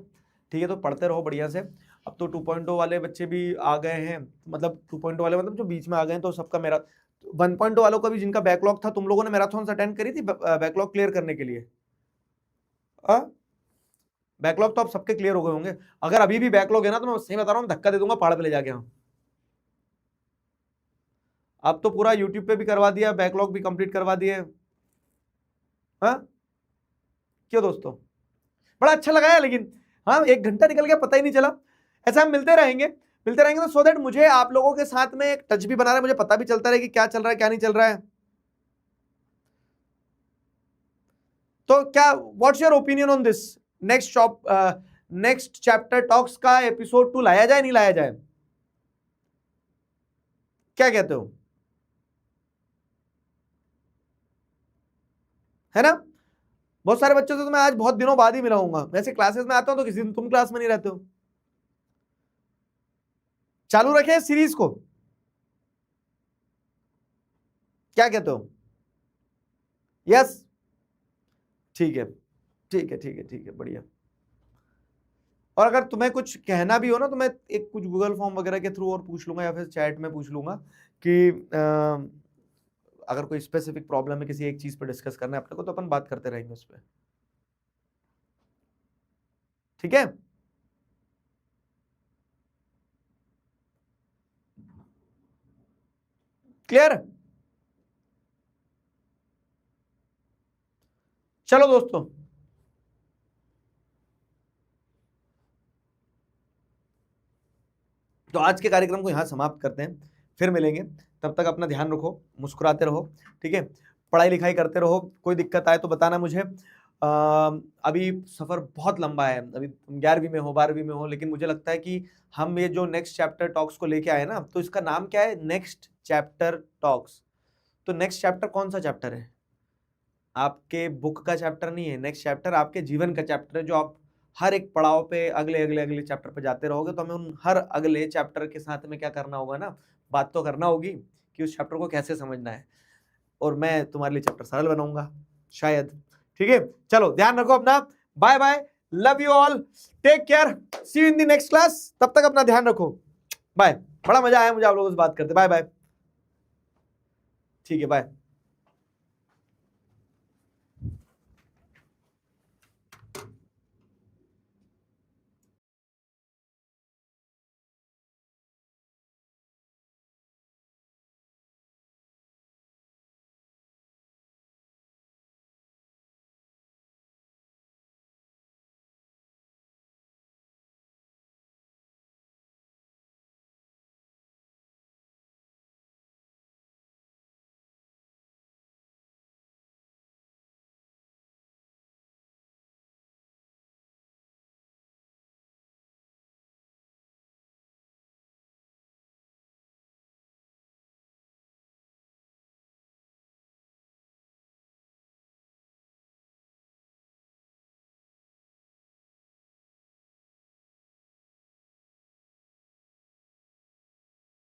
ठीक है, तो पढ़ते रहो बढ़िया से। अब तो 2.0 वाले बच्चे भी आ गए हैं, मतलब 2.0 वाले मतलब जो बीच में आ गए हैं, तो सबका मेरा 1.0 वालों का भी जिनका बैकलॉग था, तुम लोगों ने मैराथन अटेंड करी थी बैकलॉग क्लियर करने के लिए? बैकलॉग तो अब सबके क्लियर हो गए होंगे। अगर अभी भी बैकलॉग है ना, तो मैं सही बता रहा हूँ, धक्का दे दूंगा पहाड़ पे ले जाके। हाँ, अब तो पूरा यूट्यूब पे भी करवा दिया, बैकलॉग भी कंप्लीट करवा दिए। हाँ, क्यों दोस्तों? बड़ा अच्छा लगा है लेकिन। हाँ, 1 घंटा निकल गया पता ही नहीं चला। ऐसा हम मिलते रहेंगे तो सो दैट मुझे आप लोगों के साथ में एक टच भी बना रहा है, मुझे पता भी चलता रहे कि क्या चल रहा है क्या नहीं चल रहा है। तो क्या, what's your opinion on this? Next chapter talks का एपिसोड 2 लाया जाए नहीं लाया जाए? क्या कहते हो? है ना? बहुत सारे बच्चों से तो मैं आज बहुत दिनों बाद ही मिला हूंगा। वैसे क्लासेस में आता हूं तो किसी दिन तुम क्लास में नहीं रहते हो। चालू रखे सीरीज को? क्या कहते हो? यस? ठीक है, ठीक है, ठीक है, ठीक है, बढ़िया। और अगर तुम्हें कुछ कहना भी हो ना, तो मैं एक कुछ गूगल फॉर्म वगैरह के थ्रू और पूछ लूंगा, या फिर चैट में पूछ लूंगा कि अगर कोई स्पेसिफिक प्रॉब्लम है किसी एक चीज पर डिस्कस करना है अपने को, तो अपन बात करते रहेंगे उस पर। ठीक है? क्लियर? चलो दोस्तों, तो आज के कार्यक्रम को यहां समाप्त करते हैं, फिर मिलेंगे। तब तक अपना ध्यान रखो, मुस्कुराते रहो, ठीक है? पढ़ाई लिखाई करते रहो। कोई दिक्कत आए तो बताना मुझे। अभी सफर बहुत लंबा है, अभी 11वीं में हो 12वीं में हो, लेकिन मुझे लगता है कि हम ये जो नेक्स्ट चैप्टर टॉक्स को लेके आए ना, तो इसका नाम क्या है? Next chapter talks. तो नेक्स्ट चैप्टर कौन सा चैप्टर है? आपके बुक का चैप्टर नहीं है। नेक्स्ट चैप्टर आपके जीवन का चैप्टर है, जो आप हर एक पड़ाव पे अगले अगले अगले चैप्टर पे जाते रहोगे। तो हमें उन हर अगले चैप्टर के साथ में क्या करना होगा ना, बात तो करना होगी कि उस चैप्टर को कैसे समझना है, और मैं तुम्हारे लिए चैप्टर सरल बनाऊंगा शायद। ठीक है, चलो ध्यान रखो अपना। Bye bye, love you all, take care, see you in the next class. तब तक अपना ध्यान रखो, बाय। बड़ा मजा आया मुझे आप लोगों से बात करते। Bye bye. ठीक है, बाय।